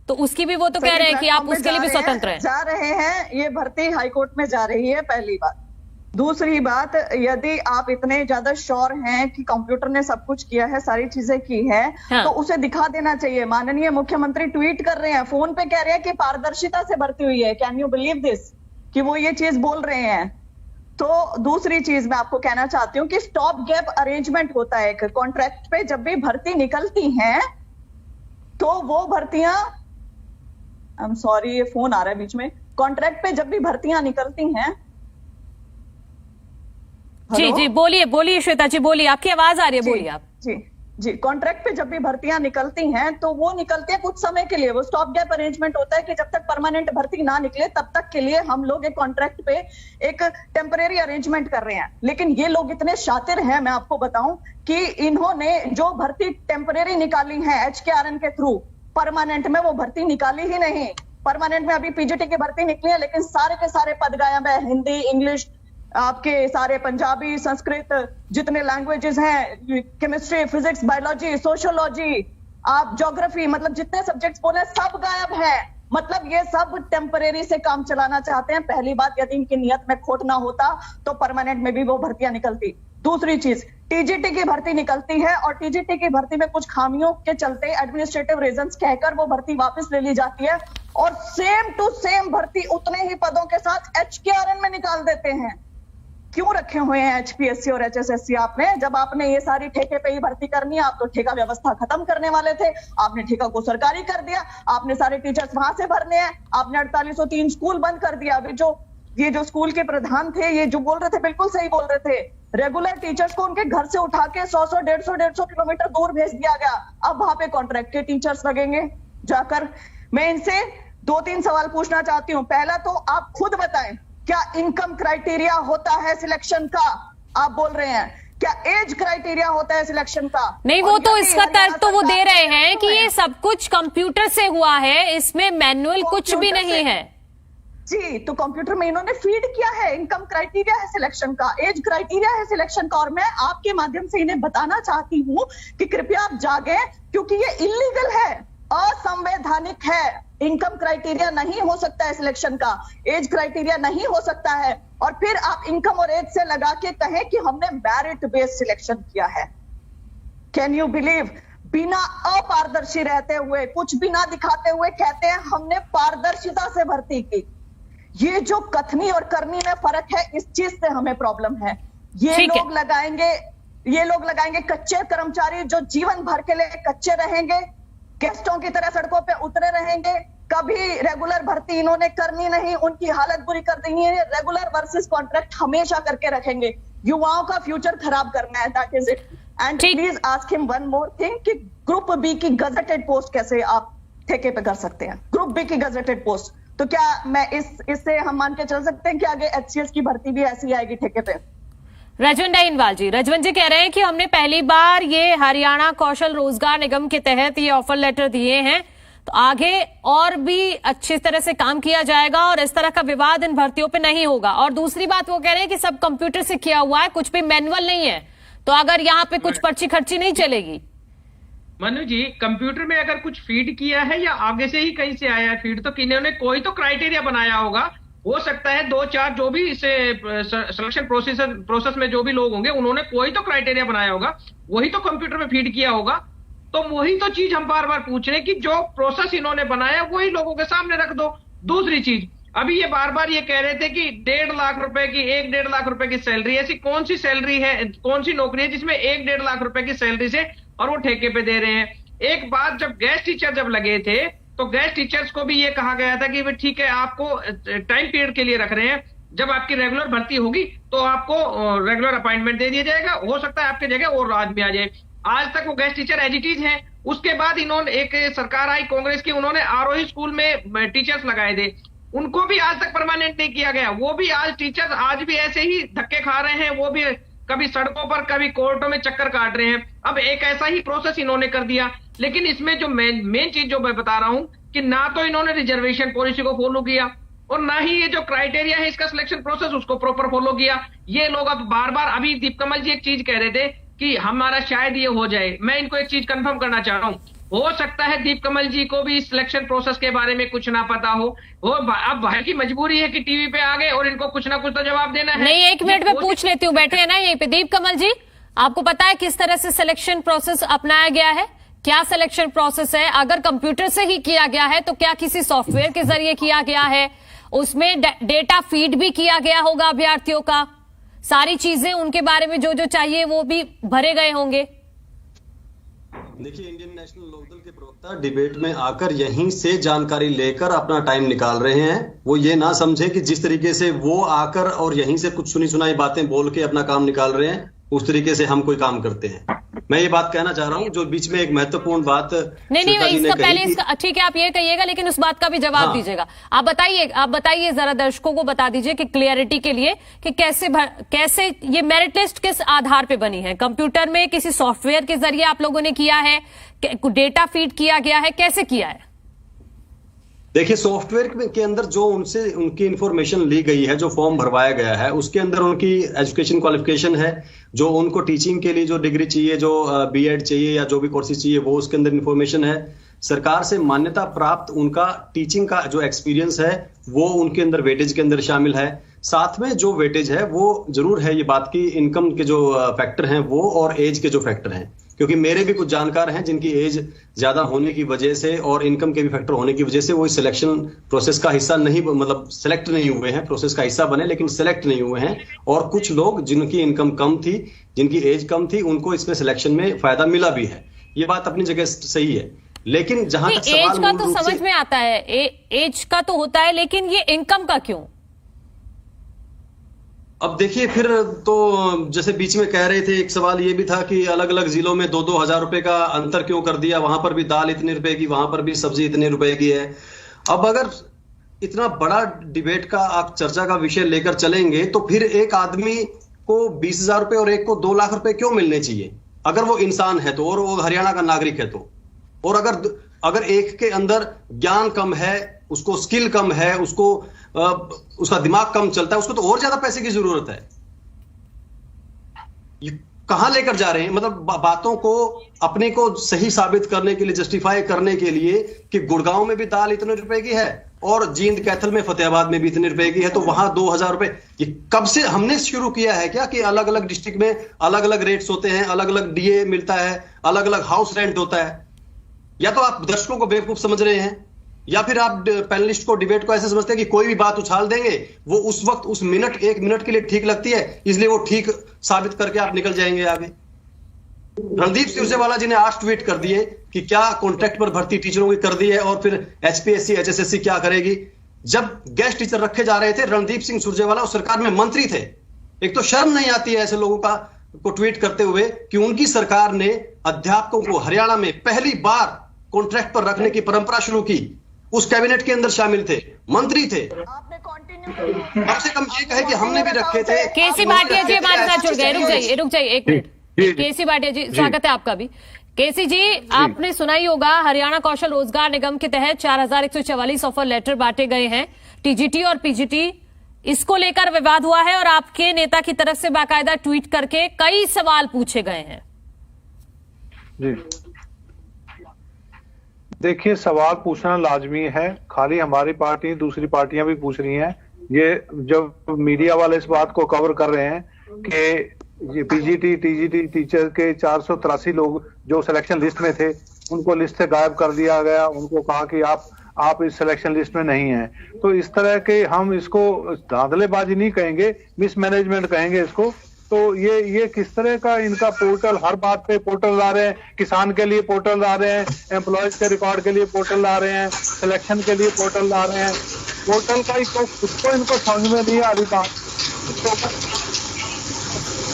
तो उसकी भी वो तो कह रहे हैं कि आप उसके लिए भी स्वतंत्र हैं। जा रहे हैं, ये भर्ती हाई कोर्ट में जा रही है, पहली बात। दूसरी बात, यदि आप इतने ज्यादा श्योर हैं कि कंप्यूटर ने सब कुछ किया है, सारी चीजें की है, हाँ। तो उसे दिखा देना चाहिए। माननीय मुख्यमंत्री ट्वीट कर रहे हैं, फोन पे कह रहे हैं कि पारदर्शिता से भर्ती हुई है। कैन यू बिलीव दिस कि वो ये चीज बोल रहे हैं? तो दूसरी चीज मैं आपको कहना चाहती हूँ कि स्टॉप गैप अरेंजमेंट होता है एक कॉन्ट्रैक्ट पे। जब भी भर्ती निकलती हैं तो वो भर्तियां, आई एम सॉरी ये फोन आ रहा है बीच में, कॉन्ट्रैक्ट पे जब भी भर्तियां निकलती हैं। जी बोलिए श्वेता जी, बोलिए, आपकी आवाज आ रही है, बोलिए आप। जी, कॉन्ट्रैक्ट पे जब भी भर्तियां निकलती हैं तो वो निकलती है कुछ समय के लिए। वो स्टॉप गैप अरेंजमेंट होता है कि जब तक परमानेंट भर्ती ना निकले तब तक के लिए हम लोग एक कॉन्ट्रैक्ट पे एक टेम्परेरी अरेंजमेंट कर रहे हैं। लेकिन ये लोग इतने शातिर हैं, मैं आपको बताऊं कि इन्होंने जो भर्ती टेम्परेरी निकाली है HKRN के थ्रू, परमानेंट में वो भर्ती निकाली ही नहीं। परमानेंट में अभी PGT की भर्ती निकली है लेकिन सारे के सारे पद गायब है। हिंदी, इंग्लिश, आपके सारे पंजाबी, संस्कृत, जितने लैंग्वेजेस हैं, केमिस्ट्री, फिजिक्स, बायोलॉजी, सोशियोलॉजी, आप ज्योग्राफी, मतलब जितने सब्जेक्ट्स बोले सब गायब है। मतलब ये सब टेम्परेरी से काम चलाना चाहते हैं। पहली बात, यदि इनकी नियत में खोट ना होता तो परमानेंट में भी वो भर्तियां निकलती। दूसरी चीज, TGT की भर्ती निकलती है और TGT की भर्ती में कुछ खामियों के चलते एडमिनिस्ट्रेटिव रीजंस कहकर वो भर्ती वापस ले ली जाती है और सेम टू सेम भर्ती उतने ही पदों के साथ HKRN में निकाल देते हैं। क्यों रखे हुए हैं HPSC और HSSC आपने? जब आपने ये सारी ठेके पे ही भर्ती करनी है, आप तो ठेका व्यवस्था खत्म करने वाले थे, आपने ठेका को सरकारी कर दिया, आपने सारे टीचर्स वहां से भरने हैं, आपने 4803 स्कूल बंद कर दिया। अभी ये जो स्कूल के प्रधान थे, ये जो बोल रहे थे बिल्कुल सही बोल रहे थे, रेगुलर टीचर्स को उनके घर से उठा के 100 150 किलोमीटर दूर भेज दिया गया। अब वहां पे कॉन्ट्रैक्ट के टीचर्स लगेंगे जाकर। मैं इनसे 2-3 सवाल पूछना चाहती हूँ। पहला तो आप खुद बताएं, क्या इनकम क्राइटेरिया होता है सिलेक्शन का? आप बोल रहे हैं क्या एज क्राइटेरिया होता है सिलेक्शन का? नहीं, वो तो इसका तर्क तो वो दे रहे हैं कि ये सब कुछ कंप्यूटर से हुआ है, इसमें मैनुअल कुछ भी नहीं है। जी, तो कंप्यूटर में इन्होंने फीड किया है, इनकम क्राइटेरिया है सिलेक्शन का, एज क्राइटेरिया है सिलेक्शन का। और मैं आपके माध्यम से इन्हें बताना चाहती हूँ कि कृपया आप जागे, क्योंकि ये इलीगल है, असंवैधानिक है। इनकम क्राइटेरिया नहीं हो सकता है सिलेक्शन का, एज क्राइटेरिया नहीं हो सकता है, और फिर आप इनकम और एज से लगा के कहें कि हमने मेरिट बेस्ड सिलेक्शन किया है। Can you believe? बिना अपारदर्शी रहते हुए, कुछ भी ना दिखाते हुए कहते हैं हमने पारदर्शिता से भर्ती की। ये जो कथनी और करनी में फर्क है, इस चीज से हमें प्रॉब्लम है। ये लोग लगाएंगे कच्चे कर्मचारी जो जीवन भर के लिए कच्चे रहेंगे, गेस्टों की तरह सड़कों पे उतरे रहेंगे। कभी रेगुलर भर्ती इन्होंने करनी नहीं, उनकी हालत बुरी कर देनी है। रेगुलर वर्सेस कॉन्ट्रैक्ट हमेशा करके रखेंगे, युवाओं का फ्यूचर खराब करना है। That is it. And please ask him one more thing कि ग्रुप बी की गजेटेड पोस्ट कैसे आप ठेके पे कर सकते हैं? ग्रुप बी की गजेटेड पोस्ट, तो क्या मैं इससे हम मान के चल सकते हैं कि आगे एचसीएस की भर्ती भी ऐसी आएगी ठेके पे? रजवन डाइनवाल जी, रजवन जी कह रहे हैं कि हमने पहली बार ये हरियाणा कौशल रोजगार निगम के तहत ये ऑफर लेटर दिए हैं, तो आगे और भी अच्छी तरह से काम किया जाएगा और इस तरह का विवाद इन भर्तियों पे नहीं होगा। और दूसरी बात वो कह रहे हैं कि सब कंप्यूटर से किया हुआ है, कुछ भी मैनुअल नहीं है, तो अगर यहाँ पे कुछ पर्ची खर्ची नहीं चलेगी। मनु जी, कंप्यूटर में अगर कुछ फीड किया है या आगे से ही कहीं से आया है फीड, तो किन्होंने कोई तो क्राइटेरिया बनाया होगा। हो सकता है 2-4 जो भी इसे सिलेक्शन प्रोसेस में जो भी लोग होंगे, उन्होंने कोई तो क्राइटेरिया बनाया होगा, वही तो कंप्यूटर में फीड किया होगा। तो वही तो चीज हम बार बार पूछ रहे हैं कि जो प्रोसेस इन्होंने बनाया वही लोगों के सामने रख दो। दूसरी चीज, अभी ये बार बार ये कह रहे थे कि 1.5 लाख रुपए की 1.5 लाख रुपए की सैलरी, ऐसी कौन सी सैलरी है, कौन सी नौकरी है जिसमें 1.5 लाख रुपए की सैलरी से और वो ठेके पे दे रहे हैं? एक बात, जब गेस्ट टीचर जब लगे थे तो गेस्ट टीचर्स को भी ये कहा गया था कि ठीक है, आपको टाइम पीरियड के लिए रख रहे हैं, जब आपकी रेगुलर भर्ती होगी तो आपको रेगुलर अपॉइंटमेंट दे दिया जाएगा, हो सकता है आपकी जगह और आदमी आ जाए। आज तक वो guest teacher as it is हैं। उसके बाद इन्होंने एक सरकार आई कांग्रेस की, उन्होंने आरोही स्कूल में टीचर्स लगाए थे, उनको भी आज तक परमानेंट नहीं किया गया। वो भी आज टीचर्स आज भी ऐसे ही धक्के खा रहे हैं, वो भी कभी सड़कों पर कभी कोर्टों में चक्कर काट रहे हैं। अब एक ऐसा ही प्रोसेस इन्होंने कर दिया। लेकिन इसमें जो मेन चीज जो मैं बता रहा हूं कि ना तो इन्होंने रिजर्वेशन पॉलिसी को फॉलो किया और ना ही ये जो क्राइटेरिया है इसका सिलेक्शन प्रोसेस उसको प्रॉपर फॉलो किया। ये लोग अब बार बार, अभी दीप कमल जी एक चीज कह रहे थे कि हमारा शायद ये हो जाए। मैं इनको एक चीज कंफर्म करना चाह रहा हूँ, हो सकता है दीप कमल जी को भी सिलेक्शन प्रोसेस के बारे में कुछ ना पता हो। अब भाई की मजबूरी है कि टीवी पे आ गए और इनको कुछ ना कुछ तो जवाब देना है। नहीं, 1 मिनट में पूछ लेती हूँ, बैठे हैं ना यहीं पे। दीप कमल जी, आपको पता है किस तरह से सिलेक्शन प्रोसेस अपनाया गया है? क्या सिलेक्शन प्रोसेस है? अगर कंप्यूटर से ही किया गया है तो क्या किसी सॉफ्टवेयर के जरिए किया गया है? उसमें डेटा फीड भी किया गया होगा अभ्यर्थियों का, सारी चीजें उनके बारे में जो जो चाहिए वो भी भरे गए होंगे। देखिए, इंडियन नेशनल लोकदल के प्रवक्ता डिबेट में आकर यहीं से जानकारी लेकर अपना टाइम निकाल रहे हैं। वो ये ना समझे कि जिस तरीके से वो आकर और यहीं से कुछ सुनी सुनाई बातें बोल के अपना काम निकाल रहे हैं, उस तरीके से हम कोई काम करते हैं। मैं ये बात कहना चाह रहा हूं, जो बीच में एक महत्वपूर्ण बात नहीं, इसका पहले ठीक है आप ये कहिएगा, लेकिन उस बात का भी जवाब दीजिएगा। आप बताइए जरा दर्शकों को बता दीजिए कि क्लियरिटी के लिए कि कैसे ये मेरिट लिस्ट किस आधार पे बनी है? कंप्यूटर में किसी सॉफ्टवेयर के जरिए आप लोगों ने किया है, डेटा फीड किया गया है, कैसे किया है? देखिए, सॉफ्टवेयर के अंदर जो उनकी इंफॉर्मेशन ली गई है, जो फॉर्म भरवाया गया है, उसके अंदर उनकी एजुकेशन क्वालिफिकेशन है, जो उनको टीचिंग के लिए जो डिग्री चाहिए, जो बीएड चाहिए या जो भी कोर्सेज चाहिए, वो उसके अंदर इंफॉर्मेशन है। सरकार से मान्यता प्राप्त उनका टीचिंग का जो एक्सपीरियंस है वो उनके अंदर वेटेज के अंदर शामिल है। साथ में जो वेटेज है वो जरूर है ये बात की इनकम के जो फैक्टर हैं वो और एज के जो फैक्टर हैं, क्योंकि मेरे भी कुछ जानकार हैं जिनकी एज ज्यादा होने की वजह से और इनकम के भी फैक्टर होने की वजह से वो सिलेक्शन प्रोसेस का हिस्सा नहीं, मतलब सेलेक्ट नहीं हुए हैं। प्रोसेस का हिस्सा बने लेकिन सेलेक्ट नहीं हुए हैं। और कुछ लोग जिनकी इनकम कम थी, जिनकी एज कम थी, उनको इसमें सिलेक्शन में फायदा मिला भी है। ये बात अपनी जगह सही है, लेकिन जहां तक सवाल एज का तो समझ में आता है, एज का तो होता है, लेकिन ये इनकम का क्यों? अब देखिए, फिर तो जैसे बीच में कह रहे थे, एक सवाल ये भी था कि अलग अलग जिलों में 2-2 हजार रुपए का अंतर क्यों कर दिया, वहां पर भी दाल इतने रुपए की, वहां पर भी सब्जी इतने रुपए की है। अब अगर इतना बड़ा डिबेट का आप चर्चा का विषय लेकर चलेंगे तो फिर एक आदमी को 20,000 रुपए और एक को 2 लाख रुपए क्यों मिलने चाहिए अगर वो इंसान है तो, और वो हरियाणा का नागरिक है तो? और अगर एक के अंदर ज्ञान कम है, उसको स्किल कम है, उसका दिमाग कम चलता है, उसको तो और ज्यादा पैसे की जरूरत है। ये कहां लेकर जा रहे हैं? मतलब बातों को अपने को सही साबित करने के लिए, जस्टिफाई करने के लिए कि गुड़गांव में भी दाल इतने रुपए की है और जींद कैथल में, फतेहाबाद में भी इतने रुपए की है, तो वहां 2,000 रुपए। ये कब से हमने शुरू किया है क्या कि अलग अलग डिस्ट्रिक्ट में अलग अलग रेट्स होते हैं, अलग अलग डीए मिलता है, अलग अलग हाउस रेंट होता है? या तो आप दर्शकों को बेवकूफ समझ रहे हैं, या फिर आप पैनलिस्ट को, डिबेट को ऐसे समझते हैं कि कोई भी बात उछाल देंगे, वो उस वक्त, उस मिनट, 1 मिनट के लिए ठीक लगती है, इसलिए वो ठीक साबित करके आप निकल जाएंगे आगे। रणदीप सुरजेवाला जी ने आज ट्वीट कर दिए कि क्या कॉन्ट्रैक्ट पर भर्ती टीचरों की कर दी है और फिर HPSC HSSC क्या करेगी। जब गेस्ट टीचर रखे जा रहे थे, रणदीप सिंह सुरजेवाला उस सरकार में मंत्री थे। एक तो शर्म नहीं आती है ऐसे लोगों को ट्वीट करते हुए कि उनकी सरकार ने अध्यापकों को हरियाणा में पहली बार कॉन्ट्रैक्ट पर रखने की परंपरा शुरू की। उस कैबिनेट के अंदर शामिल थे, मंत्री थे। कम से कम ये कहे कि हमने भी रखे थे। केसी भाटिया जी हमारे साथ जुड़ गए। रुक जाइए 1 मिनट। केसी भाटिया जी, स्वागत है आपका भी। केसी जी, आपने सुना ही होगा, हरियाणा कौशल रोजगार निगम के तहत 4,144 ऑफर लेटर बांटे गए हैं, TGT और PGT। इसको लेकर विवाद हुआ है और आपके नेता की तरफ से बाकायदा ट्वीट करके कई सवाल पूछे गए हैं। जी देखिए, सवाल पूछना लाजमी है, खाली हमारी पार्टी, दूसरी पार्टियां भी पूछ रही हैं। ये जब मीडिया वाले इस बात को कवर कर रहे हैं कि ये PGT TGT टीचर के 483 लोग जो सिलेक्शन लिस्ट में थे, उनको लिस्ट से गायब कर दिया गया, उनको कहा कि आप इस सिलेक्शन लिस्ट में नहीं हैं, तो इस तरह के हम इसको धांधलेबाजी नहीं कहेंगे, मिसमैनेजमेंट कहेंगे इसको। तो ये किस तरह का इनका पोर्टल, हर बात पे पोर्टल ला रहे हैं, किसान के लिए पोर्टल ला रहे हैं, एम्प्लॉयज के रिकॉर्ड के लिए पोर्टल ला रहे हैं, सिलेक्शन के लिए पोर्टल ला रहे हैं। पोर्टल का उसको इनको समझ में नहीं आ रही बात।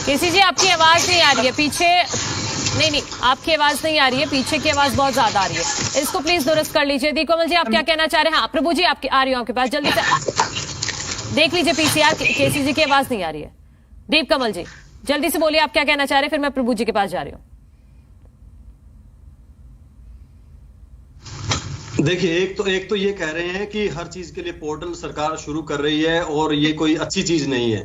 केसी जी, आपकी आवाज नहीं आ रही है पीछे। नहीं, आपकी आवाज नहीं आ रही है, पीछे की आवाज बहुत ज्यादा आ रही है। इसको प्लीज दुरुस्त कर लीजिए। दीपकमल जी, आप क्या कहना चाह रहे हैं? हाँ, प्रभु जी, आपकी आ रही हूँ आपके पास, जल्दी से देख लीजिए PCR। केसी जी की आवाज नहीं आ रही है। दीपकमल जी, जल्दी से बोलिए आप क्या कहना चाह रहे हैं, फिर मैं प्रभु जी के पास जा रही हूँ। देखिए, एक तो ये कह रहे हैं कि हर चीज के लिए पोर्टल सरकार शुरू कर रही है और ये कोई अच्छी चीज नहीं है।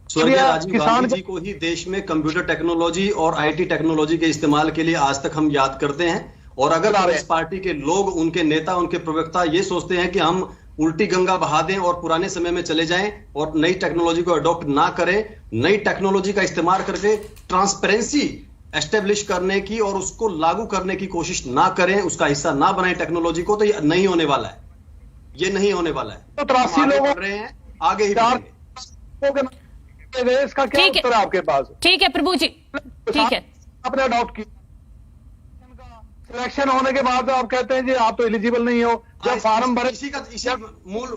स्वर्गीय राजीव गांधी जी को ही देश में कंप्यूटर टेक्नोलॉजी और IT टेक्नोलॉजी के इस्तेमाल के लिए आज तक हम याद करते हैं। और अगर इस पार्टी के लोग, उनके नेता, उनके प्रवक्ता ये सोचते हैं कि हम उल्टी गंगा बहा दें और पुराने समय में चले जाएं और नई टेक्नोलॉजी को अडॉप्ट ना करें, नई टेक्नोलॉजी का इस्तेमाल करके ट्रांसपेरेंसी एस्टेब्लिश करने की और उसको लागू करने की कोशिश ना करें, उसका हिस्सा ना बनाएं टेक्नोलॉजी को, तो ये नहीं होने वाला है। ये नहीं होने वाला है। तो 83 लोग कर रहे हैं, आगे ही बढ़ेंगे। इसका क्या उत्तर है आपके पास? ठीक है प्रभु जी, ठीक है। आपने अडॉप्ट किया, सिलेक्शन होने के बाद आप कहते हैं जी आप तो एलिजिबल नहीं हो। जब फार्म भरे,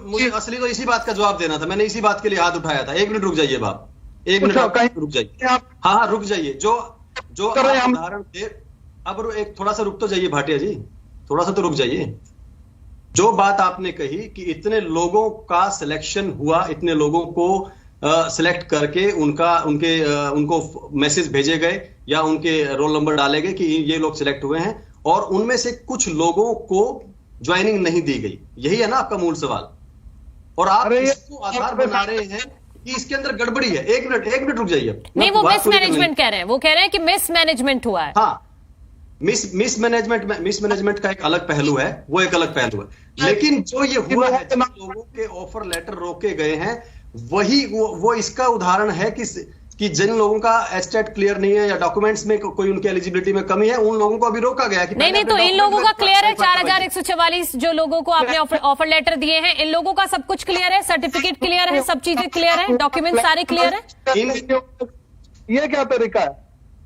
मुझे असली तो इसी बात का जवाब देना था, मैंने इसी बात के लिए हाथ उठाया था। 1 मिनट रुक जाइए बाप, 1 मिनट रुक जाइए। हाँ, रुक जाइए। जो उदाहरण थे, अब एक थोड़ा सा रुक तो जाइए भाटिया जी, थोड़ा सा तो रुक जाइए। जो बात आपने कही कि इतने लोगों का सिलेक्शन हुआ, इतने लोगों को सिलेक्ट करके उनको मैसेज भेजे गए या उनके रोल नंबर डाले गए कि ये लोग सिलेक्ट हुए हैं, और उनमें से कुछ लोगों को ज्वाइनिंग नहीं दी गई। यही है ना आपका मूल सवाल? और आप इसको आधार बना रहे हैं कि इसके अंदर गड़बड़ी है। 1 मिनट रुक जाइए। नहीं, वो मिसमैनेजमेंट कह रहे हैं, वो कह रहे हैं कि मिसमैनेजमेंट हुआ है। हाँ, मिसमैनेजमेंट का एक अलग पहलू है, वो एक अलग पहलू है। लेकिन जो ये हुआ है, जिन लोगों के ऑफर लेटर रोके गए हैं, वही वो इसका उदाहरण है कि जिन लोगों का एस्टेट क्लियर नहीं है या डॉक्यूमेंट्स में कोई उनकी एलिजिबिलिटी में कमी है, उन लोगों को अभी रोका गया कि नहीं, तो इन लोगों का क्लियर है। 4,144 जो लोगों को आपने ऑफर लेटर दिए हैं, इन लोगों का सब कुछ क्लियर है, सर्टिफिकेट क्लियर है, सब चीजें क्लियर है, डॉक्यूमेंट सारे क्लियर है। ये क्या तरीका है?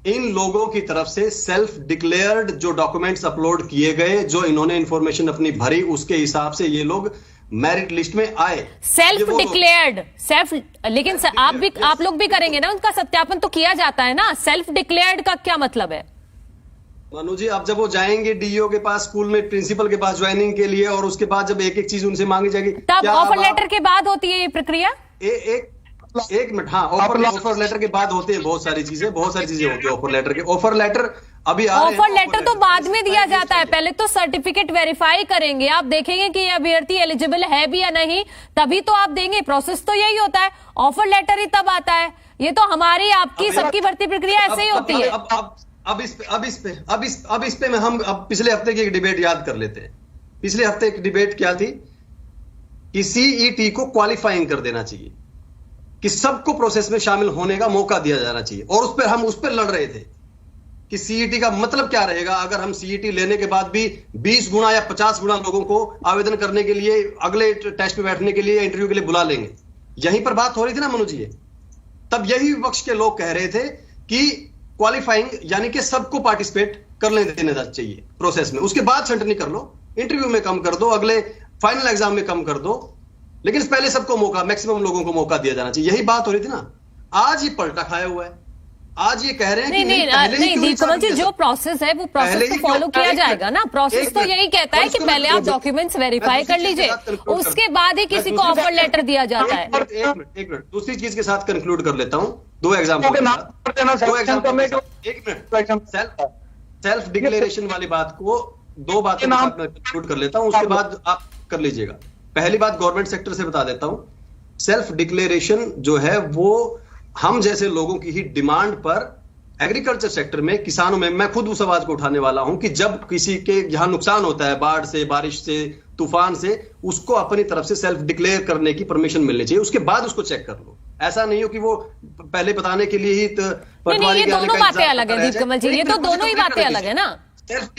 इन लोगों की तरफ से सेल्फ डिक्लेयर्ड जो डॉक्यूमेंट्स अपलोड किए गए, जो इन्होंने इंफॉर्मेशन अपनी भरी, उसके हिसाब से ये लोग मेरिट लिस्ट में आए। सेल्फ डिक्लेयर्ड, लेकिन आप लोग भी करेंगे ना, उनका सत्यापन तो किया जाता है ना। सेल्फ डिक्लेयर्ड का क्या मतलब है? मनु जी, अब जब वो जाएंगे DEO के पास, स्कूल में प्रिंसिपल के पास ज्वाइनिंग के लिए, और उसके बाद जब एक एक चीज उनसे मांगी जाएगी, तब ऑफर लेटर के बाद होती है ये प्रक्रिया। एक मिनट, हाँ, ऑफर लेटर के बाद होते हैं बहुत सारी चीजें होती है ऑफर लेटर के। ऑफर लेटर अभी ऑफर लेटर तो बाद में दिया जाता है, पहले तो सर्टिफिकेट वेरीफाई करेंगे, आप देखेंगे कि ये अभ्यर्थी एलिजिबल है भी या नहीं, तभी तो आप देंगे। प्रोसेस तो यही होता है, ऑफर लेटर ही तब आता है। ये तो हमारी आपकी सबकी भर्ती प्रक्रिया ऐसे ही होती है। अब इस पे हम पिछले हफ्ते की एक डिबेट याद कर लेते हैं। पिछले हफ्ते एक डिबेट क्या थी कि सीईटी को क्वालिफाइंग कर देना चाहिए, कि सबको प्रोसेस में शामिल होने का मौका दिया जाना चाहिए, और हम उस पर लड़ रहे थे कि सीईटी का मतलब क्या रहेगा अगर हम सीईटी लेने के बाद भी 20 गुना या 50 गुना लोगों को आवेदन करने के लिए, अगले टेस्ट में बैठने के लिए, इंटरव्यू के लिए बुला लेंगे। यहीं पर बात हो रही थी ना मनु जी। तब यही विपक्ष के लोग कह रहे थे कि क्वालिफाइंग यानी कि सबको पार्टिसिपेट कर लेने चाहिए प्रोसेस में, उसके बाद छंटनी कर लो, इंटरव्यू में कम कर दो, अगले फाइनल एग्जाम में कम कर दो, लेकिन पहले सबको मौका, मैक्सिमम लोगों को मौका दिया जाना चाहिए। यही बात हो रही थी ना। आज ये पलटा खाया हुआ है, आज ये कह रहे हैं नहीं दीपकमल जी, जो प्रोसेस है वो प्रोसेस तो फॉलो किया जाएगा ना। प्रोसेस तो यही कहता है कि पहले आप डॉक्यूमेंट्स वेरीफाई कर लीजिए, उसके बाद ही किसी को ऑफर लेटर दिया जाता है। एक मिनट दूसरी चीज के साथ कंक्लूड कर लेता हूं, दो एग्जाम्पल। एक मिनट, सेल्फ डिक्लेरेशन वाली बात को दो बातों के साथ कंक्लूड कर लेता हूं, उसके बाद आप कर लीजिएगा। पहली बात गवर्नमेंट सेक्टर से बता देता हूं, सेल्फ डिक्लेरेशन जो है वो हम जैसे लोगों की ही डिमांड पर एग्रीकल्चर सेक्टर में, किसानों में, मैं खुद उस आवाज को उठाने वाला हूं कि जब किसी के यहां नुकसान होता है, बाढ़ से, बारिश से, तूफान से, उसको अपनी तरफ से सेल्फ डिक्लेयर करने की परमिशन मिलनी चाहिए, उसके बाद उसको चेक कर लो। ऐसा नहीं हो कि वो पहले बताने के लिए ही नहीं, ये दोनों बातें अलग है दीपकमल जी, ये तो दोनों ही बातें अलग है ना। सेल्फ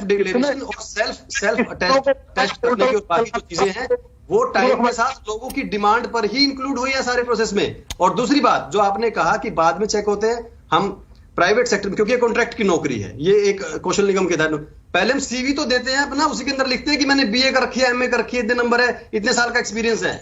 डिक्लेरेशन और सेल्फ टेस्ट करने की बाकी जो चीजें हैं वो टाइम के साथ लोगों की डिमांड पर ही इंक्लूड हुई है सारे प्रोसेस में। और दूसरी बात जो आपने कहा कि बाद में चेक होते हैं, हम प्राइवेट सेक्टर में, क्योंकि ये कॉन्ट्रैक्ट की नौकरी है, ये एक कौशल निगम के तहत, पहले हम सीवी तो देते हैं अपना, उसी के अंदर लिखते हैं कि मैंने बीए कर रखी है, एमए कर रखी है, इतने नंबर है, इतने साल का एक्सपीरियंस है।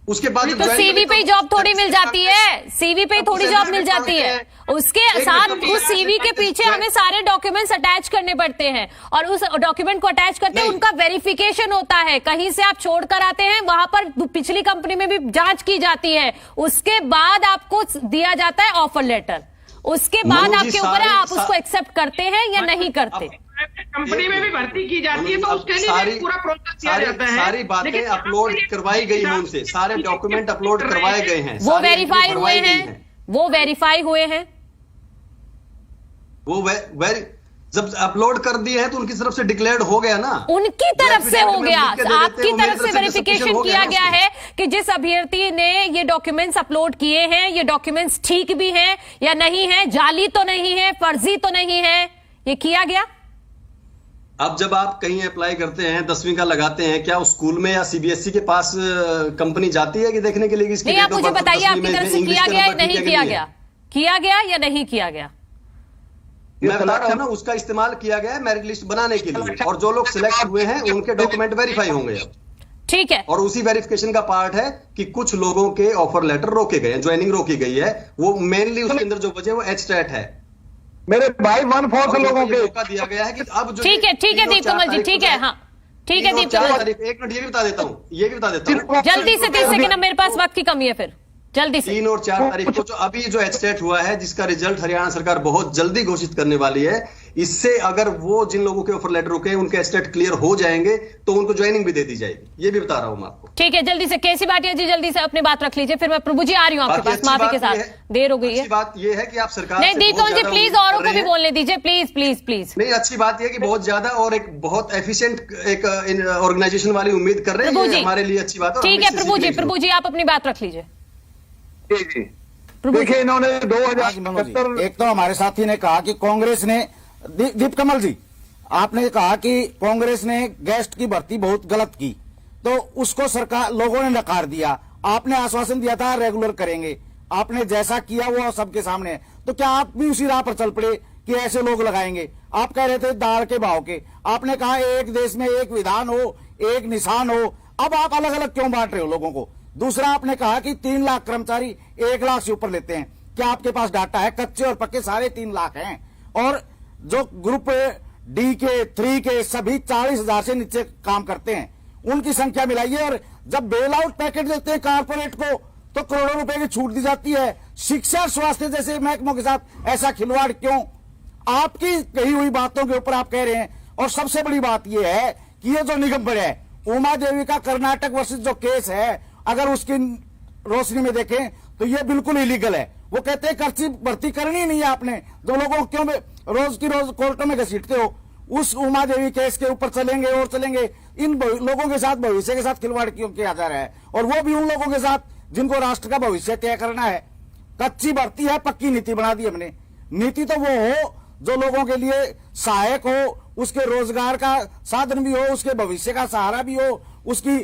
उसके बाद तो सीवी पे जॉब थोड़ी मिल जाती है, सीवी पे थोड़ी जॉब मिल जाती है, उसके साथ उस सीवी के पीछे हमें सारे डॉक्यूमेंट्स अटैच करने पड़ते हैं, और उस डॉक्यूमेंट को अटैच करते हैं उनका वेरिफिकेशन होता है। कहीं से आप छोड़ कर आते हैं, वहां पर पिछली कंपनी में भी जांच की जाती है, उसके बाद आपको दिया जाता है ऑफर लेटर, उसके बाद आपके ऊपर है आप उसको एक्सेप्ट करते हैं या नहीं करते। कंपनी में भी भर्ती की जाती है तो उसके लिए पूरा प्रोसेस किया जाता है। सारी बातें अपलोड करवाई गई हैं उनसे, सारे डॉक्यूमेंट अपलोड करवाए गए हैं, वो वेरीफाई हुए हैं, वो वेरीफाई हुए हैं, वो जब अपलोड कर दिए हैं तो उनकी तरफ से डिक्लेयर्ड हो गया ना, उनकी तरफ से हो गया, आपकी तरफ से वेरिफिकेशन किया गया है कि जिस अभ्यर्थी ने ये डॉक्यूमेंट्स अपलोड किए हैं, ये डॉक्यूमेंट्स ठीक भी हैं या नहीं है, जाली तो नहीं है, फर्जी तो नहीं है, ये किया गया। अब जब आप कहीं अप्लाई करते हैं, 10वीं का लगाते हैं, क्या उस स्कूल में या सीबीएसई के पास कंपनी जाती है कि देखने के लिए कि इसकी नहीं, आप मुझे बताइए आपकी तरफ से किया गया या नहीं किया गया, किया गया या नहीं किया गया। मैं बता रहा हूं ना, उसका इस्तेमाल किया गया है मेरिट लिस्ट बनाने के लिए, और जो लोग सिलेक्ट हुए हैं उनके डॉक्यूमेंट वेरीफाई होंगे अब। ठीक है, और उसी वेरिफिकेशन का पार्ट है कि कुछ लोगों के ऑफर लेटर रोके गए हैं, ज्वाइनिंग रोकी गई है, वो मेनली उसके अंदर जो वजह वो एचटेट है। मेरे भाई 1/4 लोगों के मौका दिया गया है कि अब जो ठीक है दीपकमल जी, ठीक है, हाँ ठीक है दीपकमल। एक मिनट ये भी बता देता हूँ, जल्दी से 30 सेकंड, मेरे पास वक्त की कमी है, फिर जल्दी से। 3 और 4 तारीख को जो अभी जो एचटेट हुआ है, जिसका रिजल्ट हरियाणा सरकार बहुत जल्दी घोषित करने वाली है, इससे अगर वो जिन लोगों के ऑफर लेटर रुके उनके एचटेट क्लियर हो जाएंगे तो उनको ज्वाइनिंग भी दे दी जाएगी, ये भी बता रहा हूं मैं आपको। ठीक है, जल्दी से केसी भाटिया जी जल्दी से अपनी बात रख लीजिए, फिर मैं प्रभु जी आ रही हूँ आपके पास, माफी के साथ देर हो गई है। बात ये है कि आप सरकार नहीं दीपकमल जी प्लीज औरों को भी बोलने दीजिए, प्लीज प्लीज प्लीज। नहीं, अच्छी बात यह कि बहुत ज्यादा और एक बहुत एफिशिएंट एक ऑर्गेनाइजेशन वाली उम्मीद कर रहे हैं, हमारे लिए अच्छी बात है। ठीक है प्रभु जी आप अपनी बात रख लीजिए। देखिए इन्होंने 2077, एक तो हमारे साथी ने कहा कि कांग्रेस ने, दीपकमल जी आपने कहा कि कांग्रेस ने गेस्ट की भर्ती बहुत गलत की, तो उसको सरकार लोगों ने नकार दिया। आपने आश्वासन दिया था रेगुलर करेंगे, आपने जैसा किया वो सबके सामने है, तो क्या आप भी उसी राह पर चल पड़े कि ऐसे लोग लगाएंगे? आप कह रहे थे दाल के भाव के, आपने कहा एक देश में एक विधान हो, एक निशान हो, अब आप अलग अलग क्यों बांट रहे हो लोगों को? दूसरा आपने कहा कि 3 लाख कर्मचारी 1 लाख से ऊपर लेते हैं, क्या आपके पास डाटा है? कच्चे और पक्के सारे 3 लाख हैं, और जो ग्रुप डी के 3 के सभी 40,000 से नीचे काम करते हैं, उनकी संख्या मिलाइए। और जब बेल आउट पैकेज देते हैं कारपोरेट को तो करोड़ों रुपए की छूट दी जाती है। शिक्षा स्वास्थ्य जैसे महकमों के साथ ऐसा खिलवाड़ क्यों? आपकी कही हुई बातों के ऊपर आप कह रहे हैं। और सबसे बड़ी बात यह है कि ये जो निगम बड़े है, उमा देवी का कर्नाटक वर्सेस जो केस है, अगर उसकी रोशनी में देखें तो ये बिल्कुल इलीगल है। वो कहते हैं कर्ची भर्ती करनी नहीं है आपने, दो लोगों को क्यों रोज की रोज कोर्टों में घसीटते हो? उस उमा देवी केस के ऊपर चलेंगे और चलेंगे। इन लोगों के साथ भविष्य के साथ खिलवाड़ क्यों किया जा रहा है? और वो भी उन लोगों के साथ जिनको राष्ट्र का भविष्य तय करना है। कच्ची भर्ती है, पक्की नीति बना दी हमने। नीति तो वो हो जो लोगों के लिए सहायक हो, उसके रोजगार का साधन भी हो, उसके भविष्य का सहारा भी हो, उसकी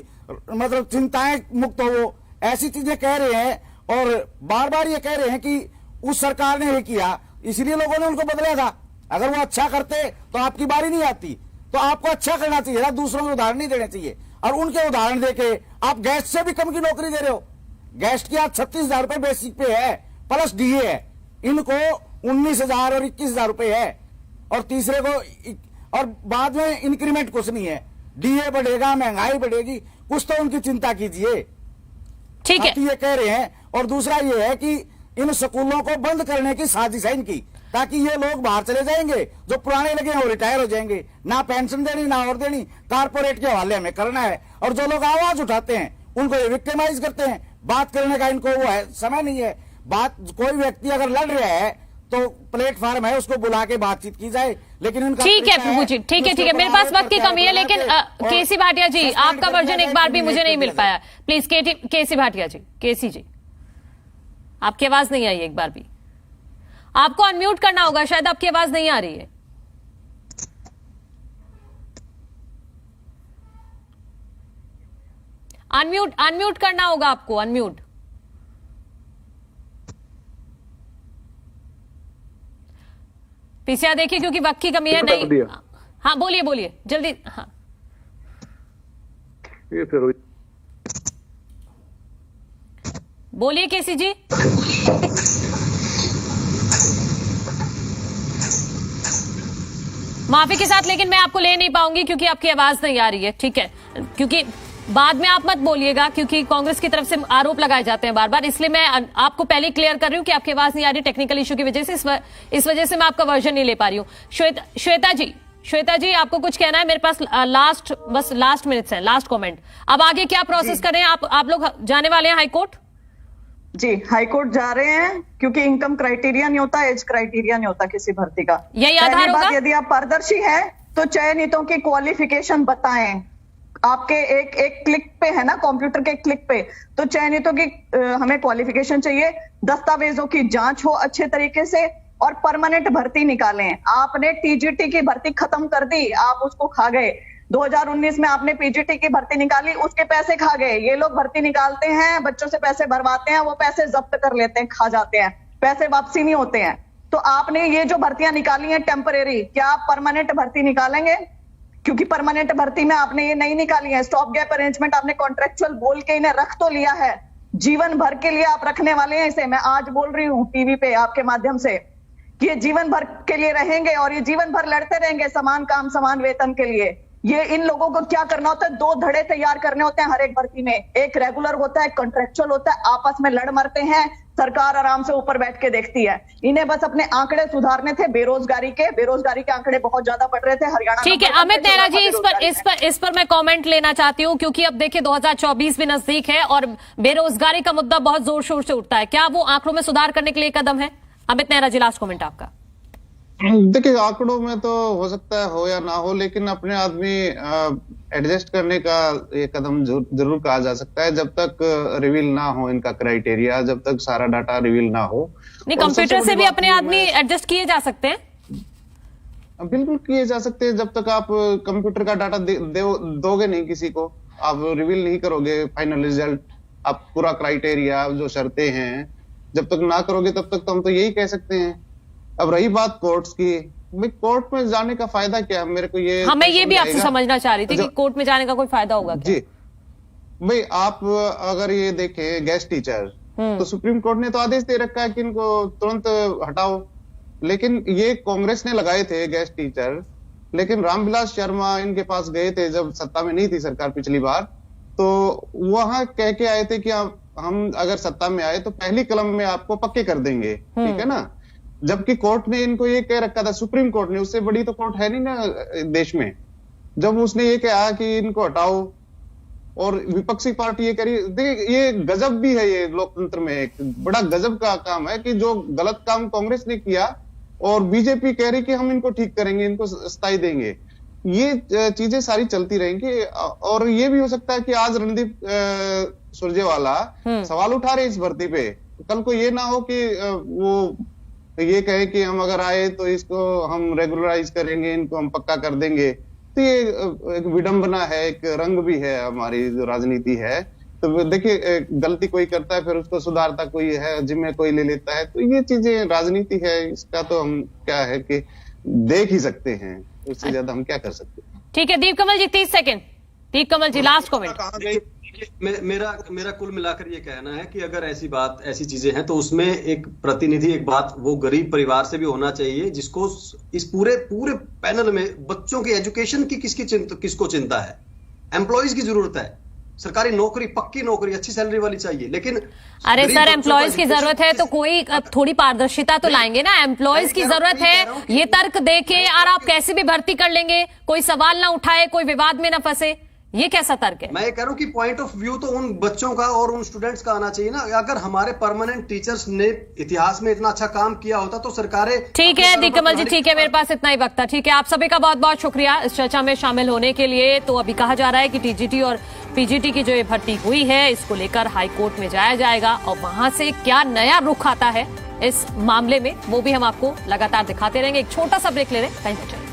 मतलब चिंताएं मुक्त हो। वो ऐसी चीजें कह रहे हैं और बार बार ये कह रहे हैं कि उस सरकार ने ये किया इसलिए लोगों ने उनको बदला था। अगर वो अच्छा करते तो आपकी बारी नहीं आती। तो आपको अच्छा करना चाहिए ना, दूसरों को उदाहरण नहीं देने चाहिए। और उनके उदाहरण देके आप गेस्ट से भी कम की नौकरी दे रहे हो। गेस्ट की आज 36,000 रुपए बेसिक पे है, प्लस डीए है। इनको 19,000 और 21,000 रुपए है। और तीसरे को और बाद में इंक्रीमेंट कुछ नहीं है। डीए बढ़ेगा, महंगाई बढ़ेगी, कुछ तो उनकी चिंता कीजिए। ठीक है, ये कह रहे हैं। और दूसरा ये है कि इन स्कूलों को बंद करने की साजिश है इनकी, ताकि ये लोग बाहर चले जाएंगे, जो पुराने लगे हैं वो रिटायर हो जाएंगे। ना पेंशन देनी ना और देनी, कारपोरेट के हवाले हमें करना है। और जो लोग आवाज उठाते हैं उनको ये विक्टिमाइज करते हैं। बात करने का इनको वो है, समय नहीं है। बात कोई व्यक्ति अगर लड़ रहा है तो प्लेटफॉर्म है, उसको बुला के बातचीत की जाए। लेकिन उनका ठीक है प्रभु जी, ठीक है। मेरे पास वक्त की कमी है, लेकिन केसी भाटिया जी आपका वर्जन एक बार भी मुझे नहीं मिल पाया। प्लीज केसी भाटिया जी, केसी जी आपकी आवाज नहीं आई एक बार भी। आपको अनम्यूट करना होगा, शायद आपकी आवाज नहीं आ रही है। अनम्यूट करना होगा आपको, अनम्यूट। पीसीआर देखिए, क्योंकि वक्त की कमी है। नहीं, हाँ बोलिए जल्दी। हाँ ये फिर बोलिए केसी जी। माफी के साथ, लेकिन मैं आपको ले नहीं पाऊंगी क्योंकि आपकी आवाज नहीं आ रही है। ठीक है, क्योंकि बाद में आप मत बोलिएगा, क्योंकि कांग्रेस की तरफ से आरोप लगाए जाते हैं बार बार। इसलिए मैं आपको पहले क्लियर कर रही हूं कि आपकी आवाज नहीं आ रही टेक्निकल इशू की वजह से। इस वजह से मैं आपका वर्जन नहीं ले पा रही हूं। श्वेता जी आपको कुछ कहना है? मेरे पास लास्ट मिनट्स है, लास्ट कमेंट। अब आगे क्या प्रोसेस करें? आप लोग जाने वाले हैं हाईकोर्ट? जी, हाईकोर्ट जा रहे हैं, क्योंकि इनकम क्राइटेरिया नहीं होता, एज क्राइटेरिया नहीं होता किसी भर्ती का। यही आधार होगा? यदि आप पारदर्शी हैं तो चयनितों की क्वालिफिकेशन बताएं। आपके एक क्लिक पे है ना, कंप्यूटर के क्लिक पे। तो चयनितों की हमें क्वालिफिकेशन चाहिए, दस्तावेजों की जांच हो अच्छे तरीके से, और परमानेंट भर्ती निकालें। आपने टीजीटी की भर्ती खत्म कर दी, आप उसको खा गए। 2019 में आपने पीजीटी की भर्ती निकाली, उसके पैसे खा गए। ये लोग भर्ती निकालते हैं, बच्चों से पैसे भरवाते हैं, वो पैसे जब्त कर लेते हैं, खा जाते हैं, पैसे वापसी नहीं होते हैं। तो आपने ये जो भर्तियां निकाली हैं टेम्परेरी, क्या आप परमानेंट भर्ती निकालेंगे? क्योंकि परमानेंट भर्ती में आपने ये नहीं निकाली है। स्टॉप गैप अरेंजमेंट आपने कॉन्ट्रेक्चुअल बोल के इन्हें रख तो लिया है, जीवन भर के लिए आप रखने वाले हैं इसे। मैं आज बोल रही हूँ टीवी पे आपके माध्यम से कि ये जीवन भर के लिए रहेंगे और ये जीवन भर लड़ते रहेंगे समान काम समान वेतन के लिए। ये इन लोगों को क्या करना होता है? 2 धड़े तैयार करने होते हैं हर एक भर्ती में। एक रेगुलर होता है, कॉन्ट्रेक्चुअल होता है। आपस में लड़ मरते हैं, सरकार आराम से ऊपर बैठ के देखती है। इन्हें बस अपने आंकड़े सुधारने थे बेरोजगारी के आंकड़े बहुत ज्यादा बढ़ रहे थे हरियाणा। ठीक है अमित नेहरा जी, इस पर मैं कमेंट लेना चाहती हूँ, क्योंकि अब देखिए 2024 भी नजदीक है और बेरोजगारी का मुद्दा बहुत जोर शोर से उठता है। क्या वो आंकड़ों में सुधार करने के लिए कदम है? अमित नेहरा जी, लास्ट कमेंट आपका। देखिए, आंकड़ों में तो हो सकता है हो या ना हो, लेकिन अपने आदमी एडजस्ट करने का ये कदम जरूर कहा जा सकता है, जब तक रिवील ना हो इनका क्राइटेरिया, जब तक सारा डाटा रिवील ना हो। नहीं, कंप्यूटर से भी अपने आदमी एडजस्ट किए जा सकते हैं? बिल्कुल किए जा सकते हैं, जब तक आप कंप्यूटर का डाटा दोगे नहीं किसी को, आप रिवील नहीं करोगे फाइनल रिजल्ट, आप पूरा क्राइटेरिया जो शर्तें हैं जब तक ना करोगे तब तक तो हम तो यही कह सकते हैं। अब रही बात कोर्ट्स की, कोर्ट में जाने का फायदा क्या है? मेरे को ये मैं ये भी आपसे समझना चाह रही थी कि कोर्ट में जाने का कोई फायदा होगा क्या? जी भाई, आप अगर ये देखें गेस्ट टीचर, तो सुप्रीम कोर्ट ने तो आदेश दे रखा है कि इनको तुरंत हटाओ, लेकिन ये कांग्रेस ने लगाए थे गेस्ट टीचर। लेकिन रामविलास शर्मा इनके पास गए थे जब सत्ता में नहीं थी सरकार पिछली बार, तो वहां कह के आए थे कि हम अगर सत्ता में आए तो पहली कलम में आपको पक्के कर देंगे, ठीक है ना। जबकि कोर्ट ने इनको ये कह रखा था, सुप्रीम कोर्ट ने, उससे बड़ी तो कोर्ट है नहीं ना देश में, जब उसने ये कहा कि इनको हटाओ और विपक्षी पार्टी ये कह रही, देखिए ये गजब भी है, ये लोकतंत्र में एक बड़ा गजब का काम है कि जो गलत काम कांग्रेस ने किया और बीजेपी कह रही कि हम इनको ठीक करेंगे, इनको स्थायी देंगे। ये चीजें सारी चलती रहेंगी और ये भी हो सकता है कि आज रणदीप सुरजेवाला सवाल उठा रहे इस भर्ती पे, कल को ये ना हो कि वो ये कहे कि हम अगर आए तो इसको हम रेगुलराइज करेंगे, इनको हम पक्का कर देंगे। तो ये एक विडंबना है, एक रंग भी है हमारी जो राजनीति है। तो देखिए गलती कोई करता है फिर उसको सुधारता कोई है, जिम्मे कोई ले लेता है, तो ये चीजें राजनीति है, इसका तो हम क्या है कि देख ही सकते हैं, उससे ज्यादा हम क्या कर सकते हैं। ठीक है दीप कमल जी 30 सेकंड। दीप कमल जी लास्ट कमेंट। मेरा कुल मिलाकर ये कहना है कि अगर ऐसी चीजें हैं तो उसमें एक प्रतिनिधि, एक बात वो गरीब परिवार से भी होना चाहिए, जिसको इस पूरे पैनल में बच्चों की एजुकेशन की किसको चिंता है। एम्प्लॉयज की जरूरत है, सरकारी नौकरी, पक्की नौकरी, अच्छी सैलरी वाली चाहिए। लेकिन अरे सर एम्प्लॉयज की जरूरत है तो कोई थोड़ी पारदर्शिता तो लाएंगे ना। एम्प्लॉयज की जरूरत है, ये तर्क देके और आप कैसे भी भर्ती कर लेंगे, कोई सवाल ना उठाए, कोई विवाद में ना फंसे, ये कैसा तर्क है? मैं ये कह रहा हूँ कि पॉइंट ऑफ व्यू तो उन बच्चों का और उन स्टूडेंट्स का आना चाहिए ना। अगर हमारे परमानेंट टीचर्स ने इतिहास में इतना अच्छा काम किया होता तो सरकारें। ठीक है दीप कमल जी, ठीक है, मेरे पास इतना ही वक्त था। ठीक है, आप सभी का बहुत बहुत शुक्रिया इस चर्चा में शामिल होने के लिए। तो अभी कहा जा रहा है कि टीजीटी और पीजीटी की जो ये भर्ती हुई है इसको लेकर हाईकोर्ट में जाया जाएगा और वहां से क्या नया रुख आता है इस मामले में वो भी हम आपको लगातार दिखाते रहेंगे। एक छोटा सा ब्रेक ले रहे हैं, कहीं